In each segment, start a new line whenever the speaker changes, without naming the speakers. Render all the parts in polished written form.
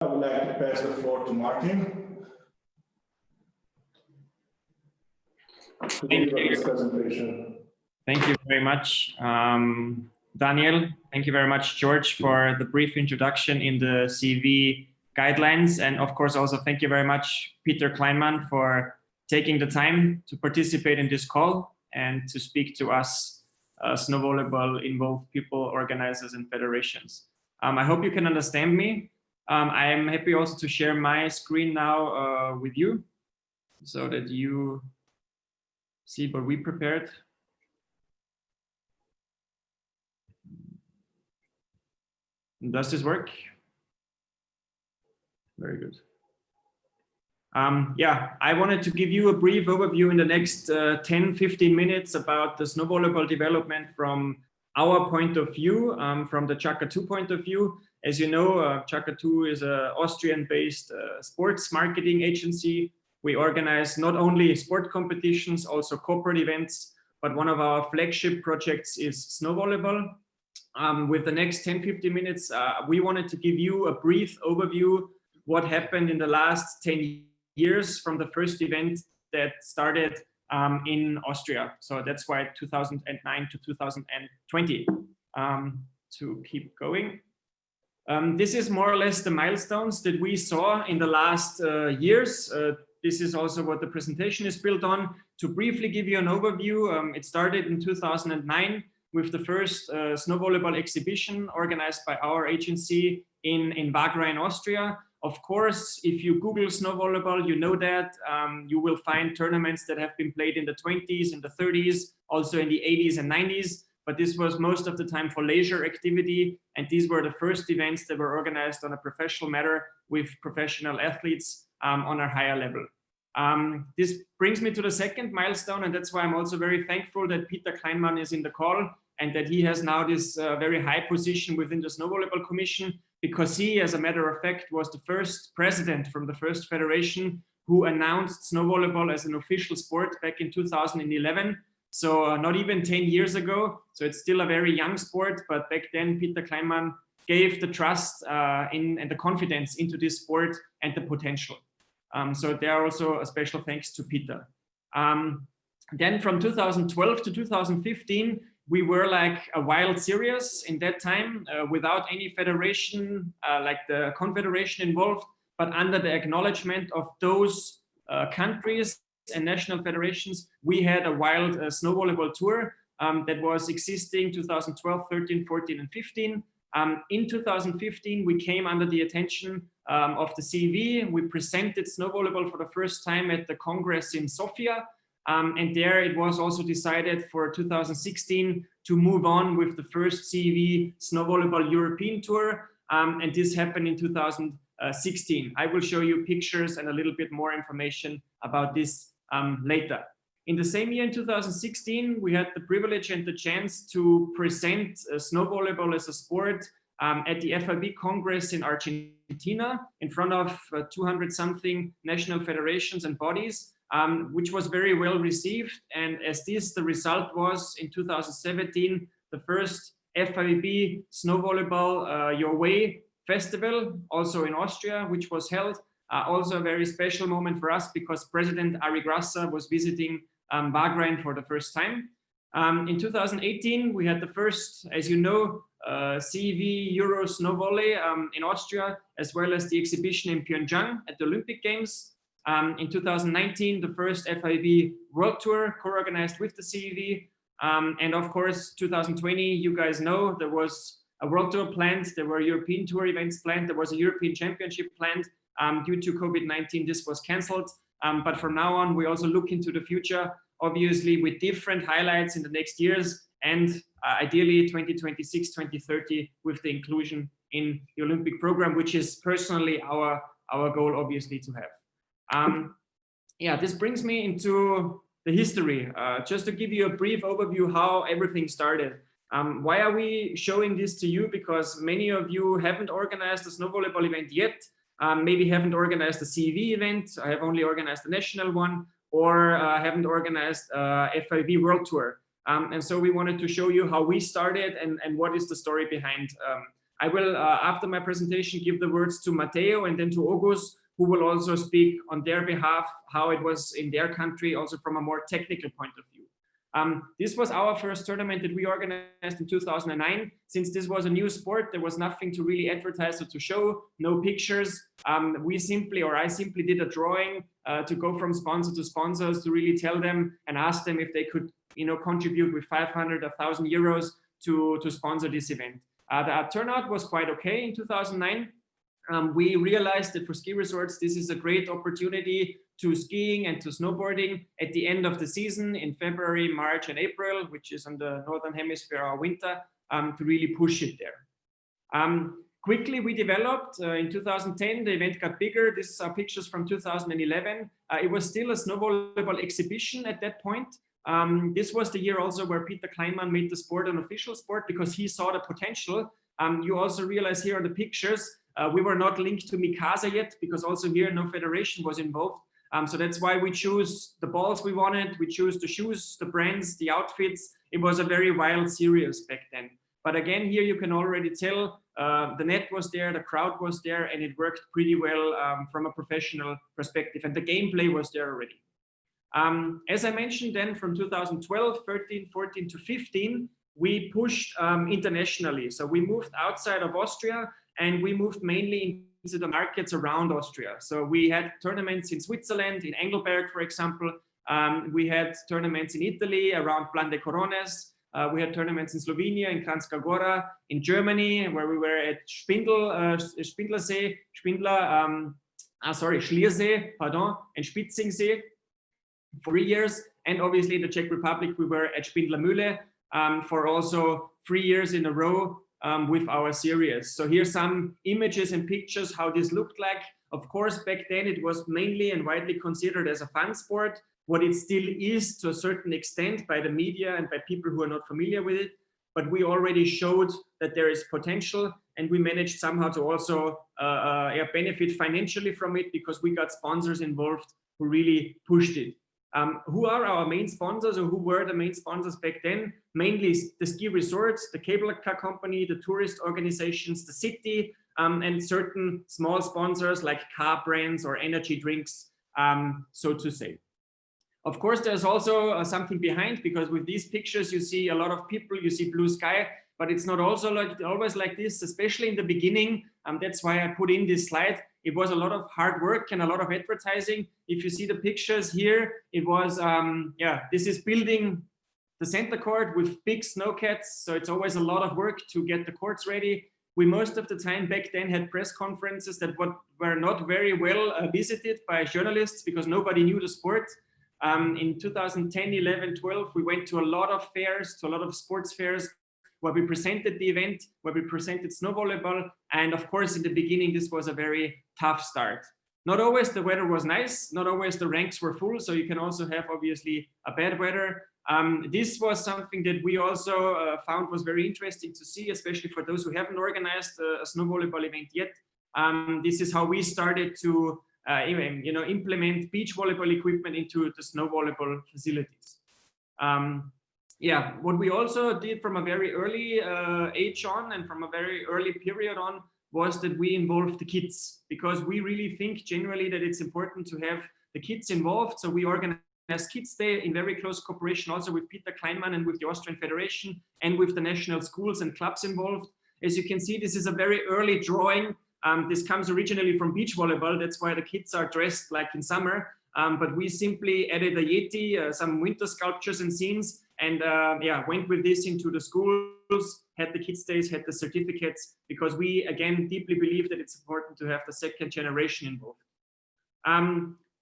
I would like to pass the floor to Martin.
Thank you. Thank you very much, Daniel. Thank you very much, George, for the brief introduction in the CV guidelines. And of course, also thank you very much, Peter Kleinman, for taking the time to participate in this call and to speak to us, Snow Volleyball involved people, organizers, and federations. I hope you can understand me. I am happy also to share my screen now with you so that you see what we prepared. Does this work? Very good. Yeah, I wanted to give you a brief overview in the next 10-15 minutes about the snow volleyball development from our point of view, from the Chaka 2 point of view. As you know, Chaka 2 is an Austrian-based sports marketing agency. We organize not only sport competitions, also corporate events, but one of our flagship projects is snow volleyball. With the next 10-15 minutes, we wanted to give you a brief overview what happened in the last 10 years from the first event that started in Austria. So that's why 2009 to 2020. To keep going. This is more or less the milestones that we saw in the last years. This is also what the presentation is built on. To briefly give you an overview, it started in 2009 with the first snow volleyball exhibition organized by our agency in Wagra in Austria. Of course, if you Google snow volleyball, you know that you will find tournaments that have been played in the 20s, in the 30s, also in the 80s and 90s. But this was most of the time for leisure activity. And these were the first events that were organized on a professional matter with professional athletes on a higher level. This brings me to the second milestone, and that's why I'm also very thankful that Peter Kleinman is in the call and that he has now this very high position within the Snow Volleyball Commission, because he, as a matter of fact, was the first president from the first federation who announced snow volleyball as an official sport back in 2011. So not even 10 years ago. So it's still a very young sport, but back then Peter Kleinman gave the trust and the confidence into this sport and the potential. So there are also a special thanks to Peter. Then from 2012 to 2015, we were like a wild series in that time without any federation, like the confederation involved, but under the acknowledgement of those countries and national federations. We had a wild snow volleyball tour that was existing 2012, 13, 14, and 15. In 2015, we came under the attention of the CEV. We presented snow volleyball for the first time at the Congress in Sofia. And there it was also decided for 2016 to move on with the first CEV Snow Volleyball European Tour. And this happened in 2016. I will show you pictures and a little bit more information about this later. In the same year, in 2016, we had the privilege and the chance to present snow volleyball as a sport at the FIB Congress in Argentina in front of 200-something national federations and bodies, which was very well received. And as this, the result was in 2017, the first FIB Snow Volleyball Your Way Festival, also in Austria, which was held. Also a very special moment for us because President Ari Grasser was visiting Wagrain for the first time. In 2018, we had the first, as you know, CEV Euro Snow Volley in Austria, as well as the exhibition in Pyeongchang at the Olympic Games. In 2019, the first FIB World Tour co-organized with the CEV. And of course, 2020, you guys know, there was a World Tour planned, there were European Tour events planned, there was a European Championship planned. Due to COVID-19, this was cancelled. But from now on, we also look into the future, obviously with different highlights in the next years, and ideally 2026, 2030 with the inclusion in the Olympic program, which is personally our goal, obviously, to have. Yeah, this brings me into the history. Just to give you a brief overview how everything started. Why are we showing this to you? Because many of you haven't organized a snow volleyball event yet. Maybe haven't organized a CEV event, I have only organized a national one, or haven't organized a FIV World Tour. And so we wanted to show you how we started and what is the story behind I will, after my presentation, give the words to Matteo and then to Oğuz, who will also speak on their behalf, how it was in their country, also from a more technical point of view. This was our first tournament that we organized in 2009. Since this was a new sport, there was nothing to really advertise or to show, no pictures. I simply did a drawing to go from sponsor to sponsors to really tell them and ask them if they could, contribute with 500 or 1,000 euros to sponsor this event. The turnout was quite okay in 2009. We realized that for ski resorts, this is a great opportunity to skiing and to snowboarding at the end of the season in February, March, and April, which is on the Northern Hemisphere, our winter, to really push it there. Quickly, we developed in 2010, the event got bigger. These are pictures from 2011. It was still a snow volleyball exhibition at that point. This was the year also where Peter Kleinman made the sport an official sport because he saw the potential. You also realize here on the pictures, we were not linked to Mikasa yet because also here no federation was involved. So that's why we choose the balls we wanted, we choose the shoes, the brands, the outfits. It was a very wild series back then. But again, here you can already tell the net was there, the crowd was there, and it worked pretty well from a professional perspective, and the gameplay was there already. As I mentioned then, from 2012, 13, 14 to 15, we pushed internationally. So we moved outside of Austria, and we moved mainly into the markets around Austria. So we had tournaments in Switzerland, in Engelberg, for example. We had tournaments in Italy around Plan de Corones. We had tournaments in Slovenia, in Kranjska Gora, in Germany, where we were at Schliersee, and Spitzingsee for 3 years. And obviously in the Czech Republic, we were at Spindlermühle for also 3 years in a row with our series. So here's some images and pictures how this looked like. Of course, back then it was mainly and widely considered as a fun sport, what it still is to a certain extent by the media and by people who are not familiar with it. But we already showed that there is potential, and we managed somehow to also benefit financially from it because we got sponsors involved who really pushed it. Who are our main sponsors, or who were the main sponsors back then? Mainly the ski resorts, the cable car company, the tourist organizations, the city, and certain small sponsors like car brands or energy drinks, so to say. Of course, there's also something behind, because with these pictures you see a lot of people, you see blue sky, but it's not also always like this, especially in the beginning. That's why I put in this slide. It was a lot of hard work and a lot of advertising. If you see the pictures here, it was, this is building the center court with big snowcats. So it's always a lot of work to get the courts ready. We most of the time back then had press conferences that were not very well visited by journalists because nobody knew the sport. In 2010, 11, 12, we went to a lot of fairs, to a lot of sports fairs, where we presented the event, where we presented snow volleyball. And of course, in the beginning, this was a very tough start. Not always the weather was nice, not always the ranks were full, so you can also have obviously a bad weather. This was something that we also found was very interesting to see, especially for those who haven't organized a snow volleyball event yet. This is how we started to implement beach volleyball equipment into the snow volleyball facilities. What we also did from a very early age on, and from a very early period on, was that we involved the kids, because we really think generally that it's important to have the kids involved. So we organized Kids Day in very close cooperation also with Peter Kleinman and with the Austrian Federation and with the national schools and clubs involved. As you can see, this is a very early drawing. This comes originally from beach volleyball. That's why the kids are dressed like in summer. But we simply added a Yeti, some winter sculptures and scenes, and went with this into the schools, had the kids' days, had the certificates, because we, again, deeply believe that it's important to have the second generation involved.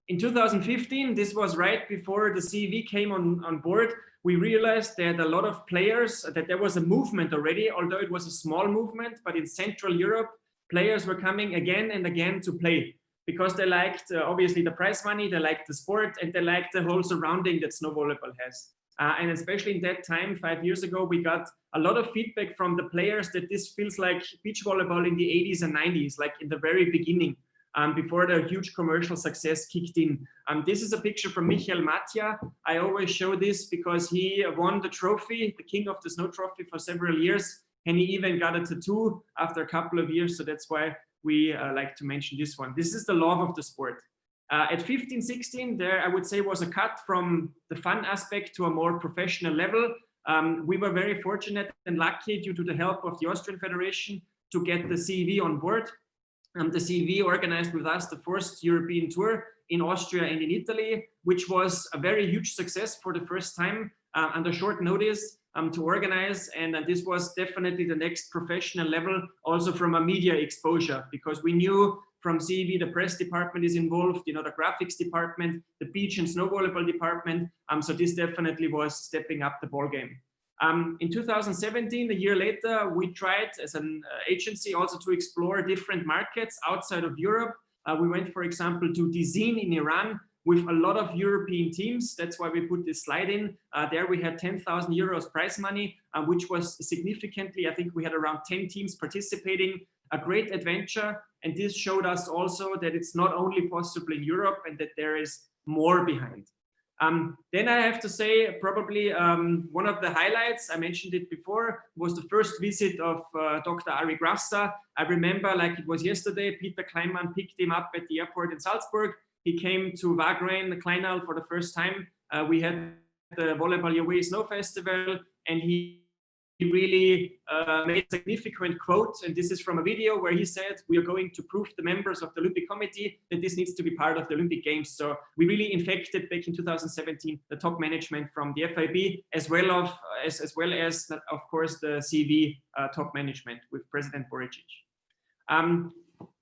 In 2015, this was right before the CEV came on board, we realized that a lot of players, that there was a movement already, although it was a small movement, but in Central Europe, players were coming again and again to play, because they liked, obviously, the prize money, they liked the sport, and they liked the whole surrounding that snow volleyball has. And especially in that time, 5 years ago, we got a lot of feedback from the players that this feels like beach volleyball in the 80s and 90s, like in the very beginning, before the huge commercial success kicked in. This is a picture from Michael Mattia. I always show this because he won the trophy, the King of the Snow trophy, for several years. and he even got a tattoo after a couple of years. So that's why we like to mention this one. This is the love of the sport. At 15, 16, there I would say was a cut from the fun aspect to a more professional level. We were very fortunate and lucky due to the help of the Austrian Federation to get the CEV on board. The CEV organized with us the first European tour in Austria and in Italy, which was a very huge success for the first time under short notice to organize. And this was definitely the next professional level, also from a media exposure, because we knew from CEV, the press department is involved, you know, the graphics department, the beach and snow volleyball department. So this definitely was stepping up the ball game. In 2017, a year later, we tried as an agency also to explore different markets outside of Europe. We went, for example, to Dizin in Iran with a lot of European teams. That's why we put this slide in. There we had 10,000 euros prize money, which was significantly, I think we had around 10 teams participating, a great adventure. And this showed us also that it's not only possible in Europe and that there is more behind. Then I have to say probably one of the highlights, I mentioned it before, was the first visit of Dr. Ari Grassa. I remember like it was yesterday, Peter Kleinmann picked him up at the airport in Salzburg. He came to Wagrain, Kleinal for the first time. We had the Volleyball Your Way Snow Festival, and he really made a significant quote, and this is from a video where he said, "We are going to prove the members of the Olympic Committee that this needs to be part of the Olympic Games." So we really infected back in 2017 the top management from the FIB, as well as of course the CV top management with President Boricic.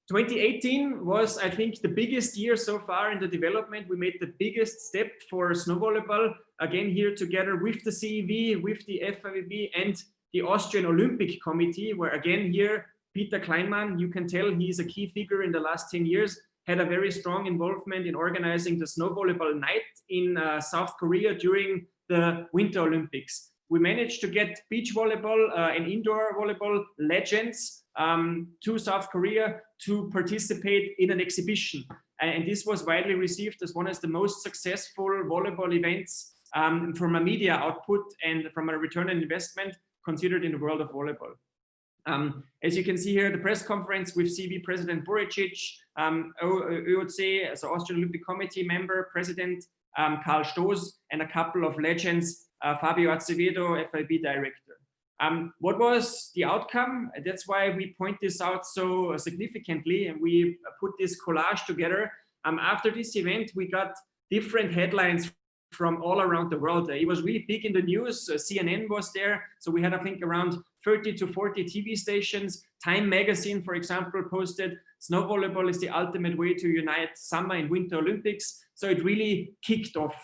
2018 was, I think, the biggest year so far in the development. We made the biggest step for snow volleyball, again here together with the CEV, with the FIVB and the Austrian Olympic Committee, where again here, Peter Kleinmann, you can tell he's a key figure in the last 10 years, had a very strong involvement in organizing the snow volleyball night in South Korea during the Winter Olympics. We managed to get beach volleyball and indoor volleyball legends to South Korea to participate in an exhibition. And this was widely received as one of the most successful volleyball events from a media output and from a return on investment considered in the world of volleyball. As you can see here, the press conference with CV President Boricic, Oğuz, as Austrian Olympic Committee member, President Karl Stoß, and a couple of legends, Fabio Acevedo, FIB director. What was the outcome? That's why we point this out so significantly, and we put this collage together. After this event, we got different headlines from all around the world. It was really big in the news. CNN was there. So we had, I think, around 30 to 40 TV stations. Time magazine, for example, posted, "Snow volleyball is the ultimate way to unite summer and winter Olympics." So it really kicked off.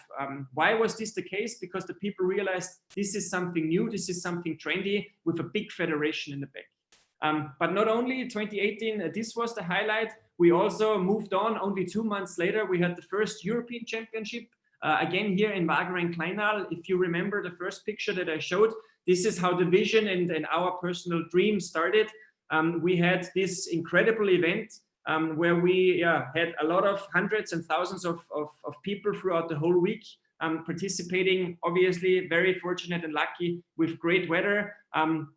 Why was this the case? Because the people realized this is something new, this is something trendy with a big federation in the back. But not only 2018, this was the highlight. We also moved on. Only 2 months later, we had the first European Championship. Again, here in Wagrain Kleinal. If you remember the first picture that I showed, this is how the vision and our personal dream started. We had this incredible event where we had a lot of hundreds and thousands of people throughout the whole week participating, obviously very fortunate and lucky with great weather.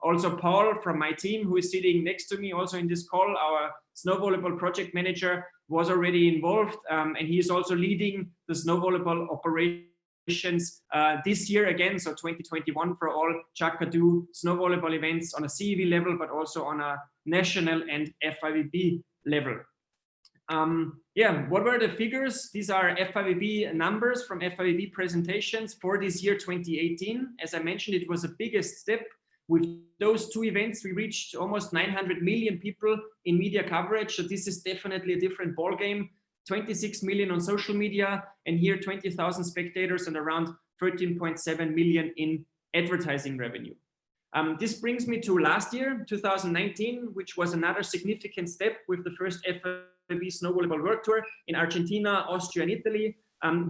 Also Paul from my team, who is sitting next to me also in this call, our snow volleyball project manager, was already involved, and he is also leading the snow volleyball operations this year again, so 2021, for all Chaka snow volleyball events on a CEV level, but also on a national and FIVB level. What were the figures? These are FIVB numbers from FIVB presentations for this year 2018. As I mentioned, it was the biggest step. With those two events, we reached almost 900 million people in media coverage. So this is definitely a different ball game. 26 million on social media, and here 20,000 spectators and around 13.7 million in advertising revenue. This brings me to last year, 2019, which was another significant step with the first FIVB Snow Volleyball World Tour in Argentina, Austria, and Italy.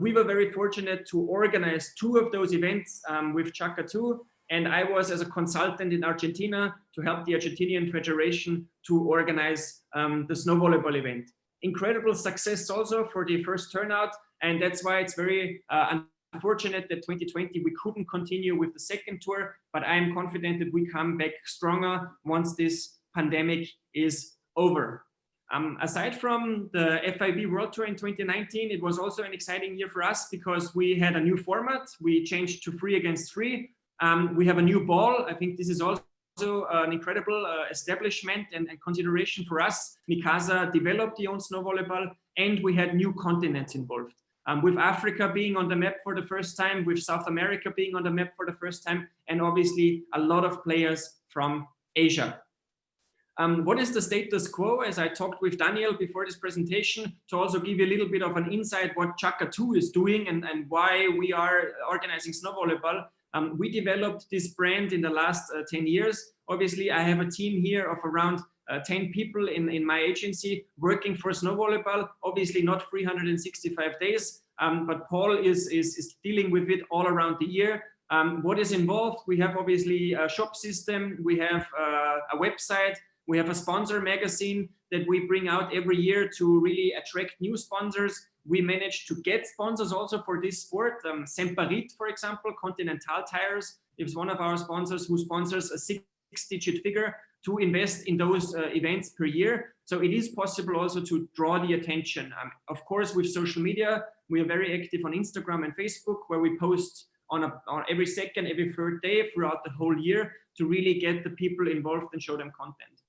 We were very fortunate to organize 2 of those events with Chaka 2. And I was as a consultant in Argentina to help the Argentinian Federation to organize the snow volleyball event. Incredible success also for the first turnout. And that's why it's very unfortunate that 2020 we couldn't continue with the second tour, but I am confident that we come back stronger once this pandemic is over. Aside from the FIB World Tour in 2019, it was also an exciting year for us because we had a new format. We changed to 3 against 3. We have a new ball. I think this is also an incredible establishment and consideration for us. Mikasa developed the own snow volleyball, and we had new continents involved. With Africa being on the map for the first time, with South America being on the map for the first time, and obviously a lot of players from Asia. What is the status quo? As I talked with Daniel before this presentation, to also give you a little bit of an insight what Chaka 2 is doing and why we are organizing snow volleyball. We developed this brand in the last 10 years. Obviously, I have a team here of around 10 people in my agency working for snow volleyball, obviously not 365 days, but Paul is dealing with it all around the year. What is involved? We have obviously a shop system, we have a website, we have a sponsor magazine that we bring out every year to really attract new sponsors. We managed to get sponsors also for this sport. Semperit, for example, Continental Tires, is one of our sponsors who sponsors a 6-digit figure to invest in those events per year. So it is possible also to draw the attention. Of course, with social media, we are very active on Instagram and Facebook, where we post on every second, every third day throughout the whole year to really get the people involved and show them content.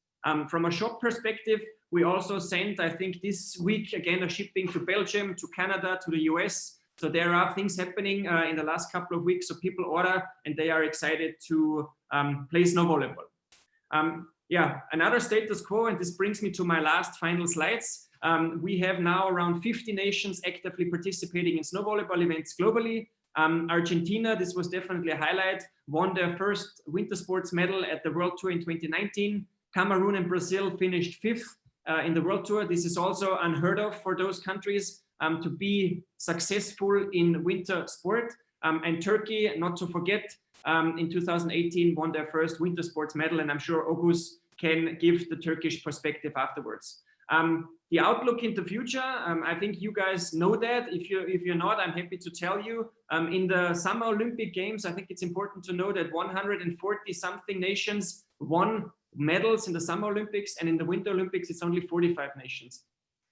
From a shop perspective, we also sent, I think this week, again, a shipping to Belgium, to Canada, to the US. So there are things happening in the last couple of weeks. So people order and they are excited to play snow volleyball. Yeah, another status quo, and this brings me to my last final slides. We have now around 50 nations actively participating in snow volleyball events globally. Argentina, this was definitely a highlight, won their first winter sports medal at the World Tour in 2019. Cameroon and Brazil finished 5th in the World Tour. This is also unheard of for those countries to be successful in winter sport. And Turkey, not to forget, in 2018 won their first winter sports medal, and I'm sure Oğuz can give the Turkish perspective afterwards. The outlook in the future, I think you guys know that. If you're not, I'm happy to tell you. In the Summer Olympic Games, I think it's important to know that 140 something nations won medals in the Summer Olympics, and in the Winter Olympics it's only 45 nations,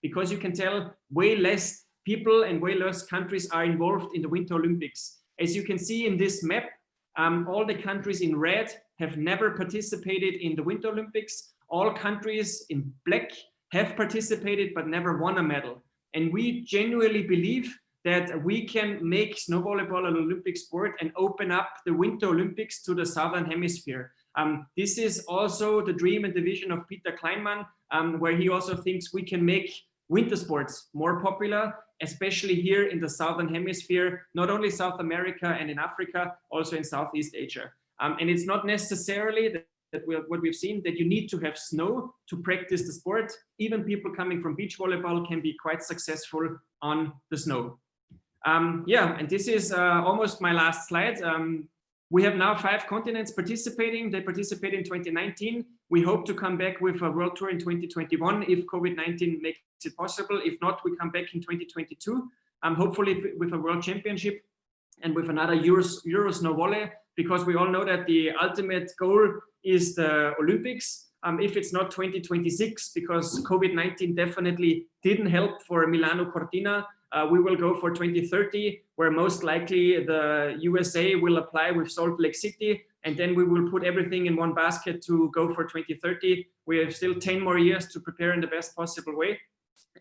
because you can tell way less people and way less countries are involved in the Winter Olympics. As you can see in this map, all the countries in red have never participated in the Winter Olympics. All countries in black have participated but never won a medal. And we genuinely believe that we can make snow volleyball an Olympic sport and open up the Winter Olympics to the Southern Hemisphere. This is also the dream and the vision of Peter Kleinman, where he also thinks we can make winter sports more popular, especially here in the Southern Hemisphere, not only South America and in Africa, also in Southeast Asia. And it's not necessarily what we've seen, that you need to have snow to practice the sport. Even people coming from beach volleyball can be quite successful on the snow. Yeah, and this is almost my last slide. We have now 5 continents participating. They participated in 2019. We hope to come back with a World Tour in 2021 if COVID-19 makes it possible. If not, we come back in 2022, hopefully with a World Championship and with another Euro Snow Volley, because we all know that the ultimate goal is the Olympics. If it's not 2026, because COVID-19 definitely didn't help for Milano Cortina, we will go for 2030, where most likely the USA will apply with Salt Lake City, and then we will put everything in one basket to go for 2030. We have still 10 more years to prepare in the best possible way.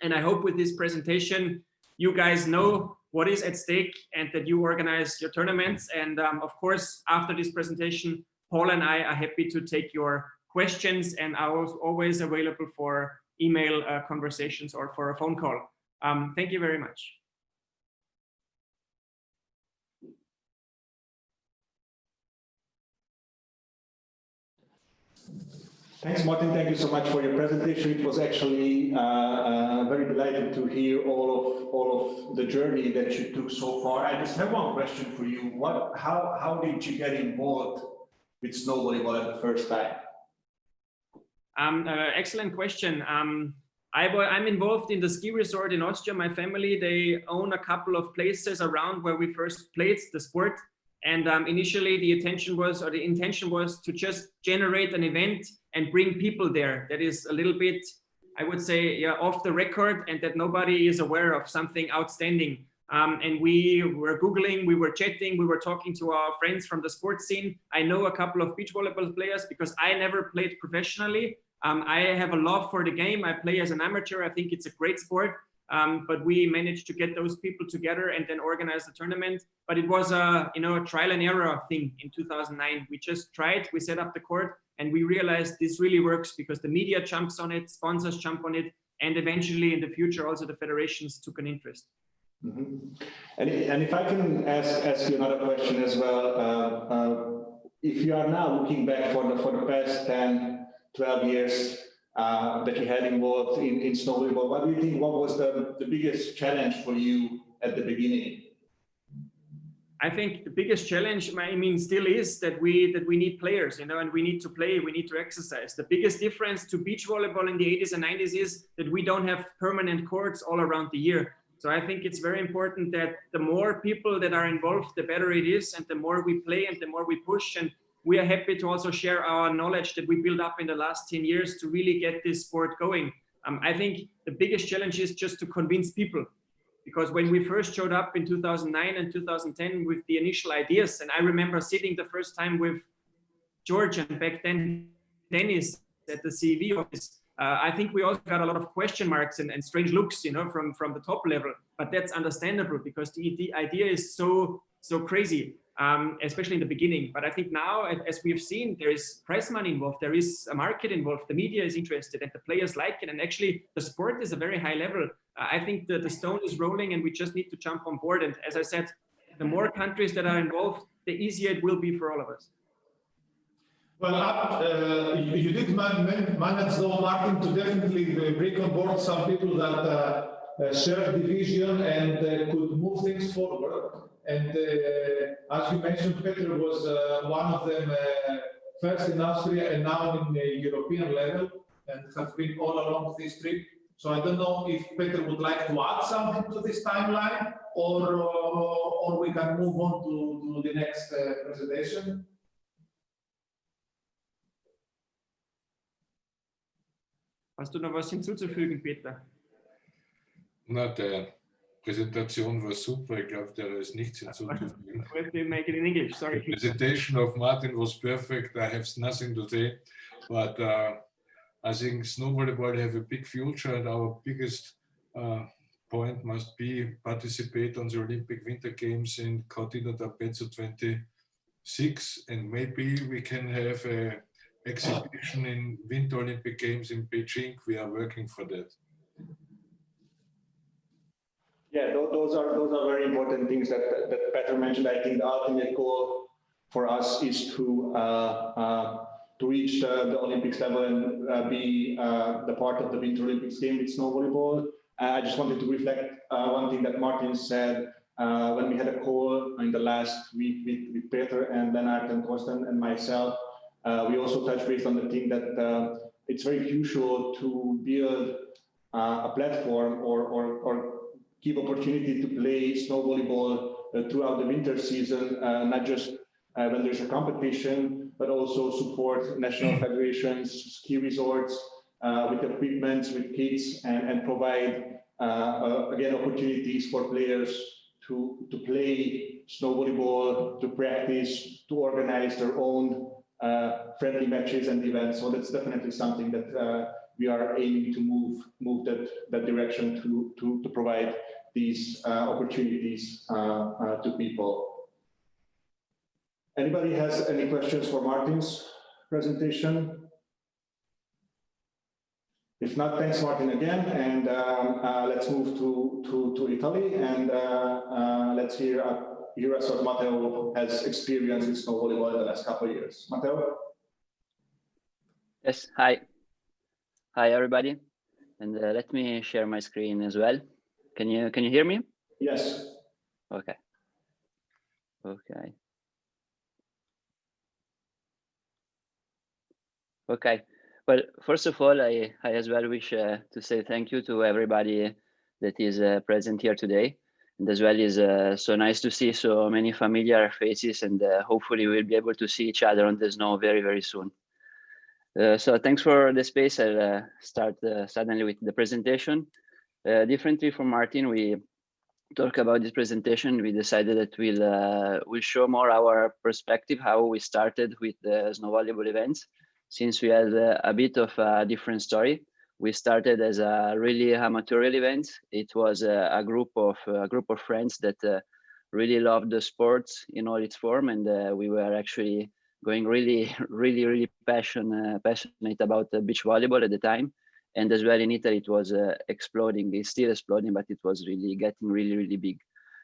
And I hope with this presentation, you guys know what is at stake and that you organize your tournaments. And of course, after this presentation, Paul and I are happy to take your questions, and I was always available for email conversations or for a phone call. Thank you very much.
Thanks, Martin. Thank you so much for your presentation. It was actually very delighted to hear all of the journey that you took so far. I just have one question for you. How did you get involved with snow volleyball at the first time?
Excellent question. I'm involved in the ski resort in Austria. My family, they own a couple of places around where we first played the sport. And initially the intention was to just generate an event and bring people there. That is a little bit, I would say, yeah, off the record, and that nobody is aware of something outstanding. And we were Googling, we were chatting, we were talking to our friends from the sports scene. I know a couple of beach volleyball players because I never played professionally. I have a love for the game. I play as an amateur. I think it's a great sport. But we managed to get those people together and then organize the tournament. But it was a trial and error thing in 2009. We just tried, we set up the court, and we realized this really works because the media jumps on it, sponsors jump on it, and eventually in the future also the federations took an interest.
Mm-hmm. And if I can ask you another question as well, if you are now looking back for the past 10, 12 years that you had involved in snow volleyball, what do you think? What was the biggest challenge for you at the beginning?
I think the biggest challenge, I mean, still is that we need players, and we need to play, we need to exercise. The biggest difference to beach volleyball in the 80s and 90s is that we don't have permanent courts all around the year. So I think it's very important that the more people that are involved, the better it is, and the more we play and the more we push. And we are happy to also share our knowledge that we built up in the last 10 years to really get this sport going. I think the biggest challenge is just to convince people, because when we first showed up in 2009 and 2010 with the initial ideas, and I remember sitting the first time with George and back then Dennis at the CEV office, I think we also got a lot of question marks and strange looks, from the top level. But that's understandable because the idea is so crazy, especially in the beginning. But I think now, as we've seen, there is prize money involved, there is a market involved, the media is interested, and the players like it. And actually, the sport is a very high level. I think the stone is rolling, and we just need to jump on board. And as I said, the more countries that are involved, the easier it will be for all of us.
Well, you did manage, though, Martin, to definitely bring on board some people that shared the vision and could move things forward. And as you mentioned, Peter was one of them, first in Austria and now in the European level, and has been all along this trip. So I don't know if Peter would like to add something to this timeline, or we can move on to the next presentation.
Hast du noch was hinzuzufügen, Peter?
Na, der Präsentation war super. Ich glaube, there is nichts hinzuzufügen.
Let me make it in English, sorry.
The presentation of Martin was perfect. I have nothing to say, but I think snow volleyball have a big future, and our biggest point must be participate on the Olympic Winter Games in Cortina d'Ampezzo 26, and maybe we can have a exhibition in Winter Olympic Games in Beijing. We are working for that.
Yeah, those are very important things that Peter mentioned. I think the ultimate goal for us is to reach the Olympics level and be the part of the Winter Olympics game with snow volleyball. I just wanted to reflect one thing that Martin said when we had a call in the last week with Peter and Lennart and Torsten and myself. We also touched base on the thing that it's very crucial to build a platform or give opportunity to play snow volleyball throughout the winter season, not just when there's a competition, but also support national federations, ski resorts with equipment, with kits, and provide, again, opportunities for players to play snow volleyball, to practice, to organize their own friendly matches and events. So that's definitely something that we are aiming to move that direction to provide these opportunities to people. Anybody has any questions for Martin's presentation? If not, thanks Martin again, and let's move to Italy, and let's hear us what Matteo has experienced in snow volleyball in the last couple of years. Matteo?
Yes, hi everybody, and let me share my screen as well. Can you hear me?
Yes.
Okay. Well, first of all, I as well wish to say thank you to everybody that is present here today. And as well is so nice to see so many familiar faces, and hopefully we'll be able to see each other on the snow very, very soon. So thanks for the space. I'll start suddenly with the presentation. Differently from Martin, we talk about this presentation. We decided that we'll show more our perspective, how we started with the snow volleyball events, since we had a bit of a different story. We started as a really amateurial event. It was a group of friends that really loved the sports in all its form, and we were actually going really passionate about beach volleyball at the time. And as well in Italy, it was exploding. It's still exploding, but it was really getting really big.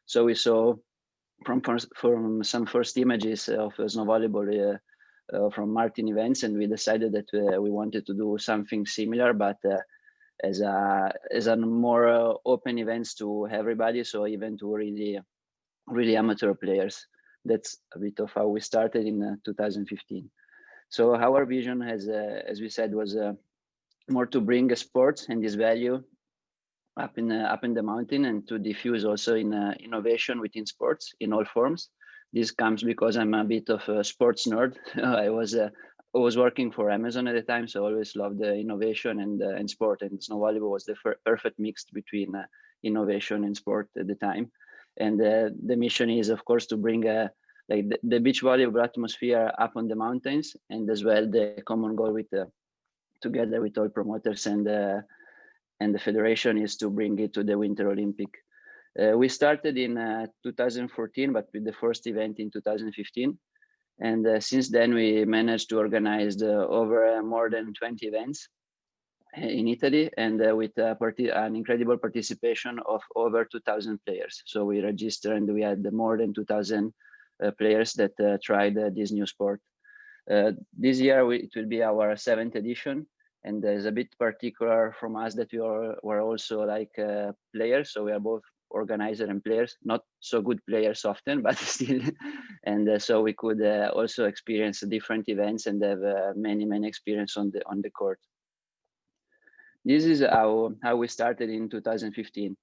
So we saw from some first images of snow volleyball from Martin events, and we decided that we wanted to do something similar, but as a more open events to everybody. So even to really amateur players. That's a bit of how we started in 2015. So our vision has, as we said, was more to bring sports and this value up in the mountain, and to diffuse also in innovation within sports in all forms. This comes because I'm a bit of a sports nerd. I was working for Amazon at the time, so I always loved the innovation and sport, and snow volleyball was the perfect mix between innovation and sport at the time. And the mission is, of course, to bring like the beach volleyball atmosphere up on the mountains, and as well the common goal with together with all promoters and the federation is to bring it to the Winter Olympic. We started in 2014, but with the first event in 2015. And since then, we managed to organize over more than 20 events in Italy, and with an incredible participation of over 2,000 players. So we registered, and we had more than 2,000 players that tried this new sport. This year, it will be our 7th edition. And there's a bit particular from us that were also like players. So we are both organizer and players, not so good players often, but still. And so we could also experience different events and have many experience on the court. This is how we started in 2015.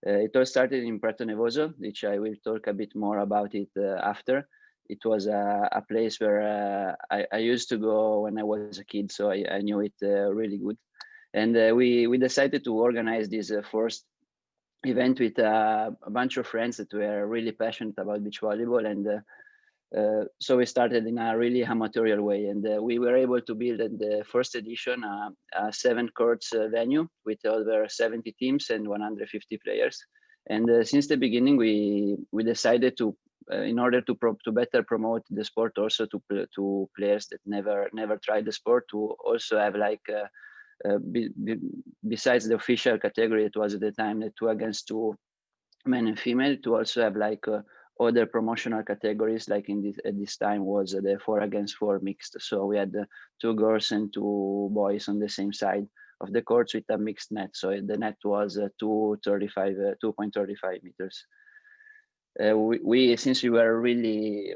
It all started in Prato Nevoso, which I will talk a bit more about it after. It was a place where I used to go when I was a kid, so I knew it really good. And we decided to organize this first event with a bunch of friends that were really passionate about beach volleyball. And so we started in a really amateurial way. And we were able to build in the first edition a 7 courts venue with over 70 teams and 150 players. And since the beginning, we decided to, in order to better promote the sport, also to players that never tried the sport, to also have like besides the official category, it was at the time the 2 against 2 men and female, to also have like other promotional categories, like at this time was the 4 against 4 mixed. So we had 2 girls and 2 boys on the same side of the courts with a mixed net. So the net was 2.35 meters. We since we were really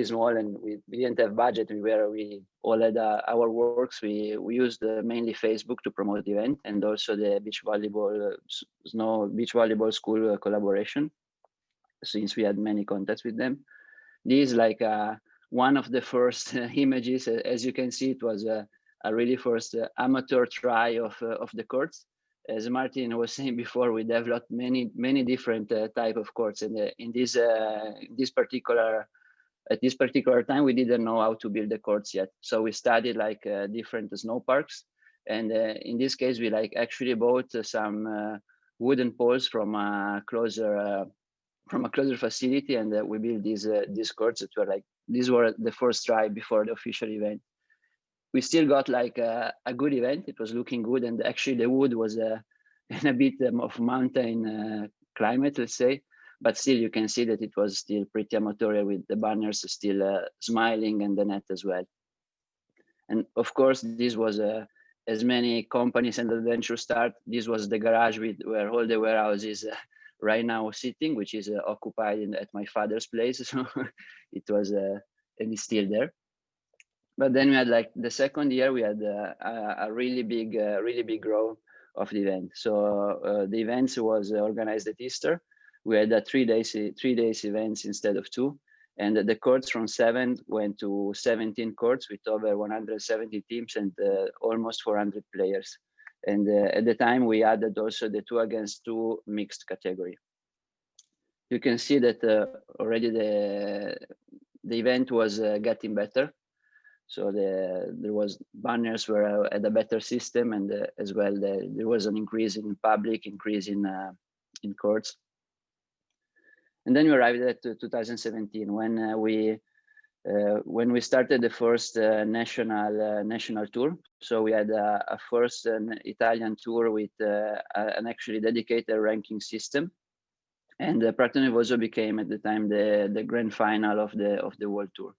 small and we didn't have budget, we all had our works. We used mainly Facebook to promote the event, and also the beach volleyball school collaboration, since we had many contacts with them. This is like one of the first images. As you can see, it was a really first amateur try of the courts. As Martin was saying before, we developed many different type of courts, and at this particular time, we didn't know how to build the courts yet. So we studied like different snow parks, and in this case, we like actually bought some wooden poles from a closer facility, and we built these courts that were like, these were the first try before the official event. We still got like a good event. It was looking good, and actually the wood was in a bit of mountain climate, let's say, but still you can see that it was still pretty amateur, with the banners still smiling and the net as well. And of course, this was as many companies and adventures start. This was the garage where all the warehouses right now sitting, which is occupied at my father's place. So it was and it's still there. But then we had like the second year, we had a really big growth of the event. So the events was organized at Easter. We had a 3 days events instead of 2. And the courts from 7 went to 17 courts with over 170 teams and almost 400 players. And at the time, we added also the 2 against 2 mixed category. You can see that already the event was getting better. So there was banners were at a better system, and as well there was an increase in public, increase in courts. And then we arrived at 2017 when we started the first national tour. So we had a first Italian tour with an actually dedicated ranking system, and Pratone also became at the time the grand final of the world tour.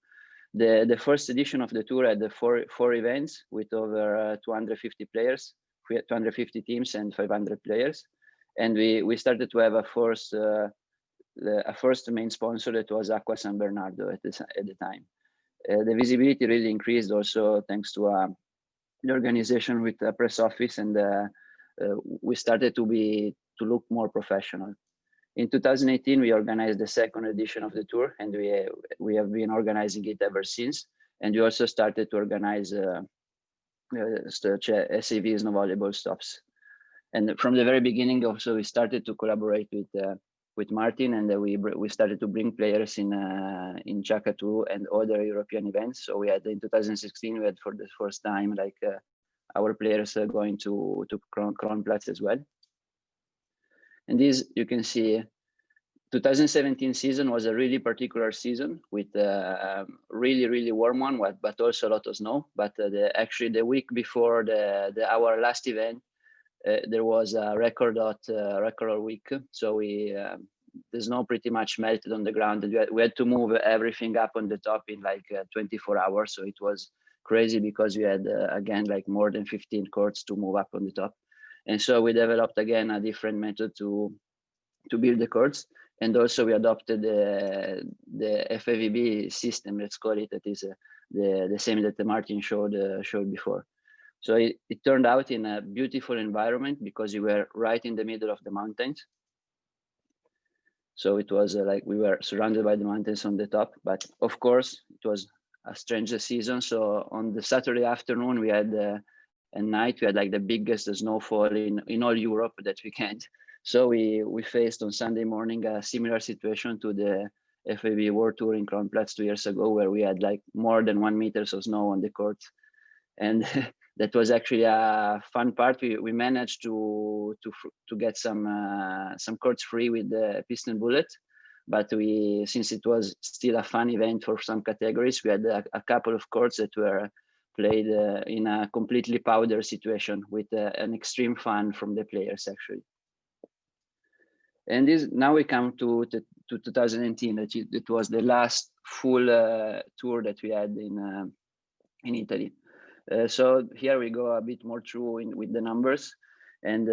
The first edition of the tour had four events with over 250 players, 250 teams and 500 players, and we started to have a first main sponsor that was Acqua San Bernardo at the time. The visibility really increased also thanks to the organization with the press office, and we started to look more professional. In 2018, we organized the second edition of the tour, and we have been organizing it ever since. And we also started to organize SAV Snow Volleyball stops. And from the very beginning, also we started to collaborate with Martin, and we started to bring players in Chaka 2 and other European events. So we had in 2016, we had for the first time like our players going to Kronplatz as well. And this, you can see, 2017 season was a really particular season with a really warm one, but also a lot of snow. But actually the week before our last event, there was a record week. So the snow pretty much melted on the ground. We had to move everything up on the top in like 24 hours. So it was crazy because we had again like more than 15 courts to move up on the top. And so we developed again a different method to build the courts, and also we adopted the FAVB system. Let's call it, that is the same that Martin showed before. So it turned out in a beautiful environment because we were right in the middle of the mountains. So it was like we were surrounded by the mountains on the top. But of course, it was a strange season. So on the Saturday afternoon, we had at night, we had like the biggest snowfall in all Europe that weekend. So we faced on Sunday morning a similar situation to the FAB World Tour in Kronplatz 2 years ago, where we had like more than 1 meter of snow on the court. And that was actually a fun part. We managed to get some courts free with the piston bullet. But since it was still a fun event for some categories, we had a couple of courts that were played in a completely powder situation with an extreme fun from the players actually. And now we come to 2019. It was the last full tour that we had in Italy. So here we go a bit more through with the numbers. And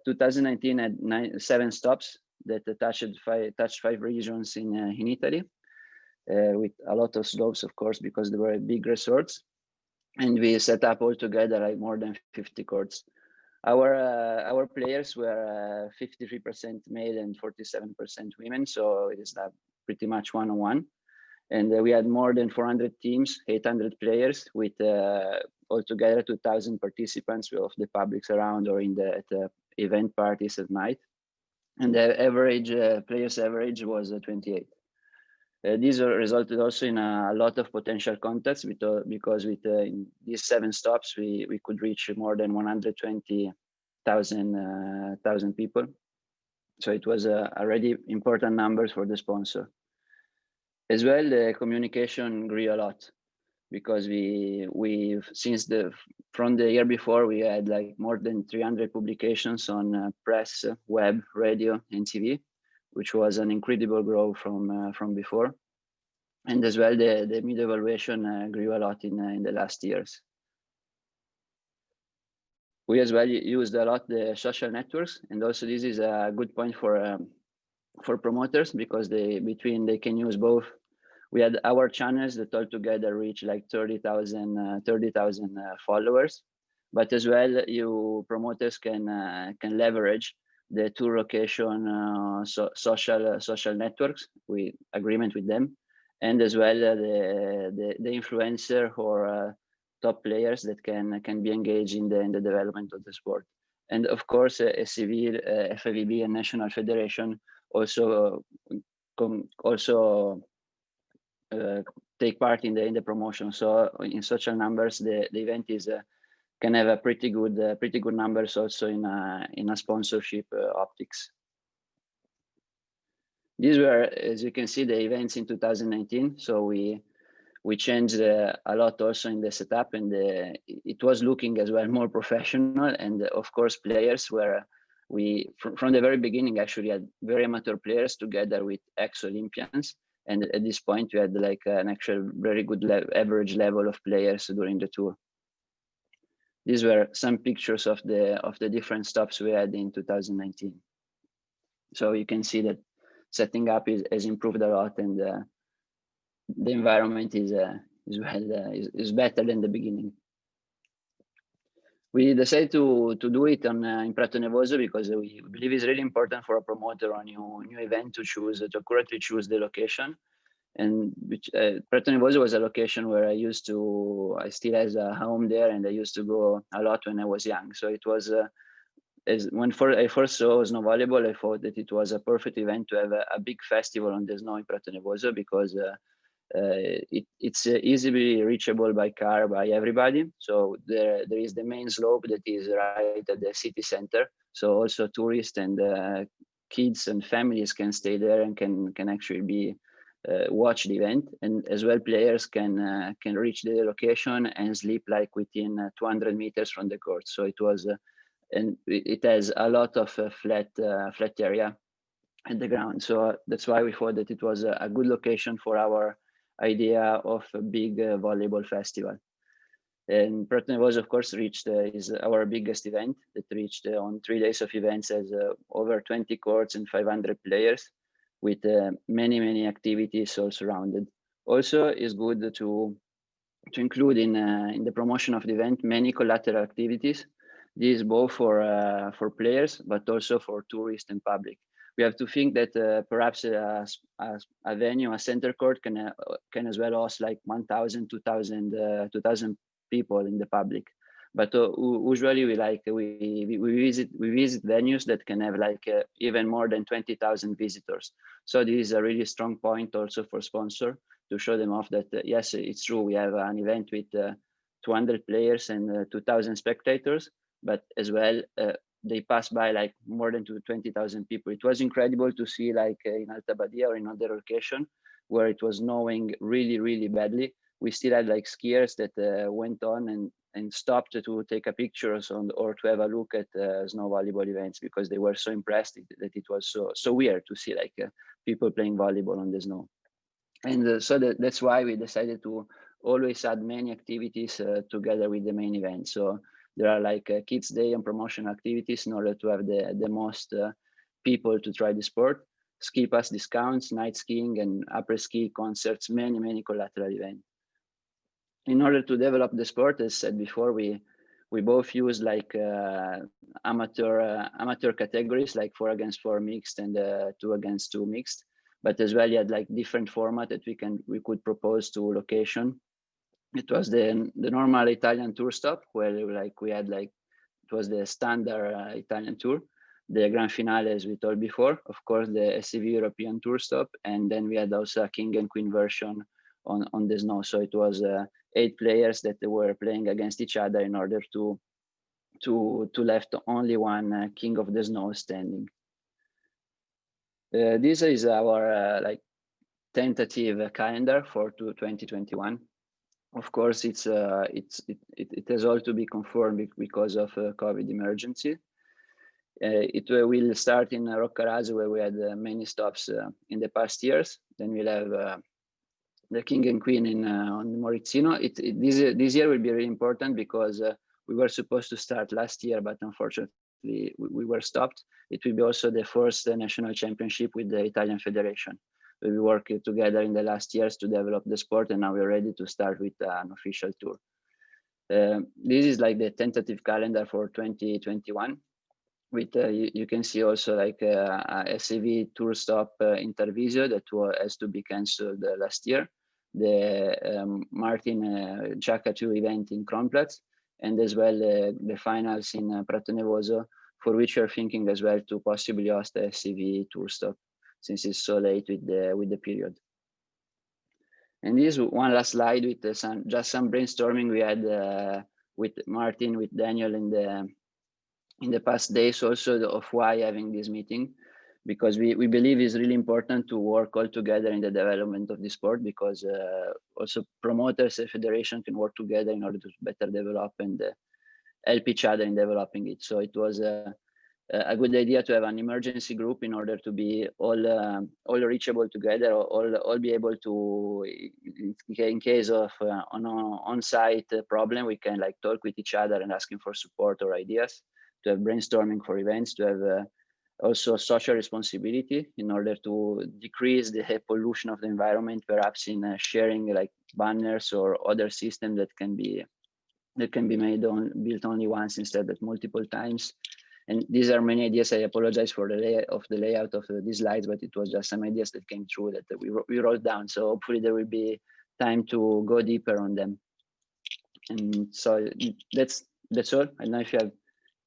2019 had 7 stops that touched 5 regions in Italy, with a lot of slopes, of course, because they were big resorts. And we set up altogether like more than 50 courts. Our players were 53% male and 47% women, so it is pretty much 1-on-1. And we had more than 400 teams, 800 players, with altogether 2,000 participants of the publics around or at the event parties at night. And the average players average was 28. These resulted also in a lot of potential contacts because with in these 7 stops, we could reach more than 120,000 people. So it was already important numbers for the sponsor. As well, the communication grew a lot because from the year before, we had like more than 300 publications on press, web, radio, and TV, which was an incredible growth from before. And as well, the media evaluation grew a lot in the last years. We as well used a lot the social networks, and also this is a good point for promoters because they can use both We had our channels that all together reach like 30,000 followers. But as well, you promoters can leverage the two location social networks with agreement with them, and as well the influencer or top players that can be engaged in the development of the sport. And of course, SCV, FIVB, and National Federation also take part in the promotion. So in social numbers, the event is can have a pretty good numbers also in a sponsorship optics. These were, as you can see, the events in 2019. So we changed a lot also in the setup, and it was looking as well more professional. And of course, players were from the very beginning actually had very amateur players together with ex-Olympians. And at this point, we had like an actual very good average level of players during the tour. These were some pictures of the different stops we had in 2019. So you can see that setting up has improved a lot, and the environment is better than the beginning. We decided to do it in Prato Nevoso because we believe it's really important for a promoter on new event to accurately choose the location. And Prato Nevoso was a location where I still has a home there, and I used to go a lot when I was young. So it was, when I first saw Snow Volleyball, I thought that it was a perfect event to have a big festival on the snow in Prato Nevoso, because it's easily reachable by car by everybody. So there is the main slope that is right at the city center. So also tourists and kids and families can stay there and can actually watch the event, and as well players can reach the location and sleep like within 200 meters from the court. So it was and it has a lot of flat area at the ground. So that's why we thought that it was a good location for our idea of a big volleyball festival. And Prato Nevoso, of course, is our biggest event that reached on 3 days of events as over 20 courts and 500 players, with many activities all surrounded. Also, it's good to include in the promotion of the event many collateral activities. This is both for players, but also for tourists and public. We have to think that perhaps a venue, a center court can as well host like 1,000, 2,000 people in the public. But usually we visit venues that can have like even more than 20,000 visitors. So this is a really strong point also for sponsor to show them off that yes, it's true, we have an event with 200 players and 2,000 spectators, but as well they pass by like more than 20,000 people. It was incredible to see like in Alta Badia or in other location where it was snowing really badly. We still had like skiers that went on and stopped to take a pictures or to have a look at snow volleyball events, because they were so impressed that it was so weird to see like people playing volleyball on the snow. And so that's why we decided to always add many activities together with the main event. So there are like kids day and promotion activities in order to have the most people to try the sport, ski pass discounts, night skiing and après ski concerts, many collateral events. In order to develop the sport, as said before, we both use like amateur categories, like 4-against-4 mixed and 2-against-2 mixed, but as well you had like different format that we could propose to location. It was the normal Italian tour stop where we had it was the standard Italian tour, the grand finale as we told before, of course the SCV European tour stop, and then we had also a king and queen version on the snow. So it was 8 players that were playing against each other in order to left only one king of the snow standing. This is our tentative calendar for 2021. Of course, it has all to be confirmed because of COVID emergency. It will start in Roccaraso, where we had many stops in the past years. Then we'll have the king and queen on Morizzino. This year will be really important because we were supposed to start last year, but unfortunately we were stopped. It will be also the first national championship with the Italian Federation. we worked together in the last years to develop the sport, and now we're ready to start with an official tour. This is like the tentative calendar for 2021. With you can see also like a SAV tour stop in Tarvisio that has to be cancelled last year, the Martin Chaka 2 event in Kronplatz, and as well the finals in Prato Nevoso, for which we're thinking as well to possibly host a SAV tour stop, since it's so late with the period. And this is one last slide with some brainstorming we had with Martin, with Daniel in the past days also of why having this meeting, because we believe it's really important to work all together in the development of the sport, because also promoters and federation can work together in order to better develop and help each other in developing it. So it was a good idea to have an emergency group in order to be all reachable together, all be able to, in case of on-site problem, we can like talk with each other and asking for support or ideas, to have brainstorming for events, to have also social responsibility in order to decrease the pollution of the environment, perhaps in sharing like banners or other systems that can be built only once instead of multiple times. And these are many ideas. I apologize for the layout of these slides, but it was just some ideas that came through that we wrote down. So hopefully there will be time to go deeper on them. And so that's all. I don't know if you have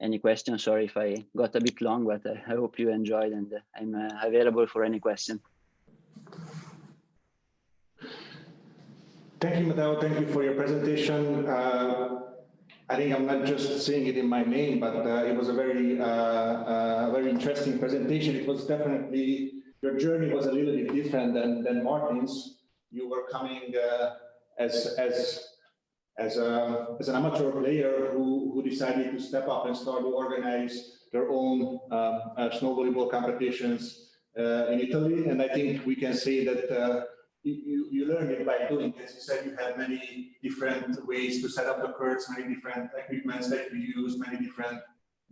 any questions. Sorry if I got a bit long, but I hope you enjoyed, and I'm available for any question.
Thank you, Matteo. Thank you for your presentation. I think I'm not just saying it in my name, but it was a very interesting presentation. It was definitely, your journey was a little bit different than Martin's. You were coming as an amateur player who decided to step up and start to organize their own snow volleyball competitions in Italy. And I think we can say that you learned it by doing. As you said, you had many different ways to set up the courts, many different equipments that you use, many different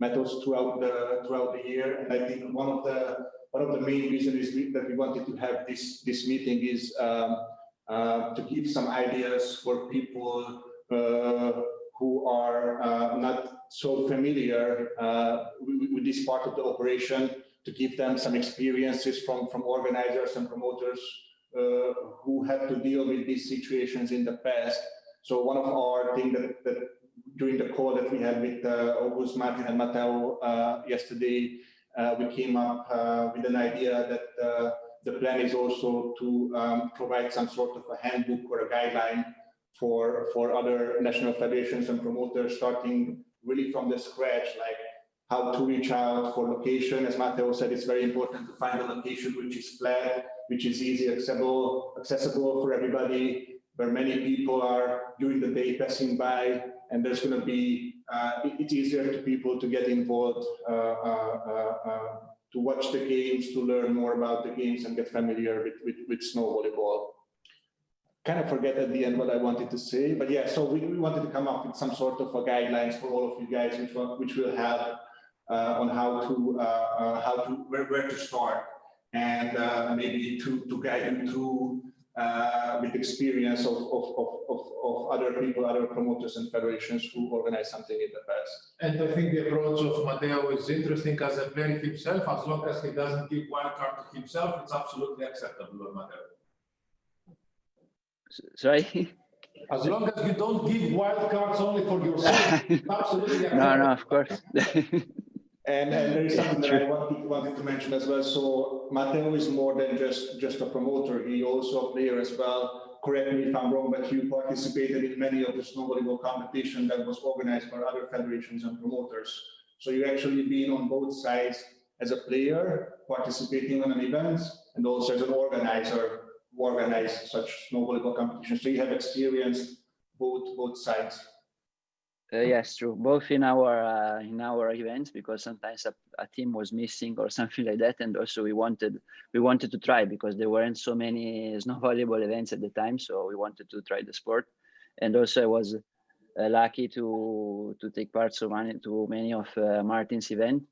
methods throughout the year. And I think one of the main reasons that we wanted to have this meeting is to give some ideas for people who are not so familiar with this part of the operation, to give them some experiences from organizers and promoters who had to deal with these situations in the past. So one of our things that during the call that we had with Oğuz, Martin and Matteo yesterday, we came up with an idea that the plan is also to provide some sort of a handbook or a guideline for other national federations and promoters, starting really from the scratch, like how to reach out for location. As Matteo said, it's very important to find a location which is flat, which is easy accessible for everybody, where many people are during the day passing by, and there's going to be, it's easier to people to get involved, to watch the games, to learn more about the games and get familiar with snow volleyball. Kind of forget at the end what I wanted to say, but yeah, so we wanted to come up with some sort of a guidelines for all of you guys, which will help on where to start, and maybe to guide you through with experience of other people, other promoters and federations who organized something in the past.
And I think the approach of Matteo is interesting as a player himself. As long as he doesn't give wild card to himself, it's absolutely acceptable, Matteo.
Sorry?
As long as you don't give wild cards only for yourself, absolutely acceptable.
No, of course.
And there is something that I wanted to mention as well. So Matteo is more than just a promoter. He also a player as well. Correct me if I'm wrong, but you participated in many of the snow volleyball competition that was organized by other federations and promoters. So you actually been on both sides as a player, participating on an event, and also as an organizer who organized such snow volleyball competitions. So you have experienced both sides.
Yes, true. Both in our events, because sometimes a team was missing or something like that, and also we wanted to try, because there weren't so many snow volleyball events at the time, so we wanted to try the sport. And also I was lucky to take part to many of Martin's events,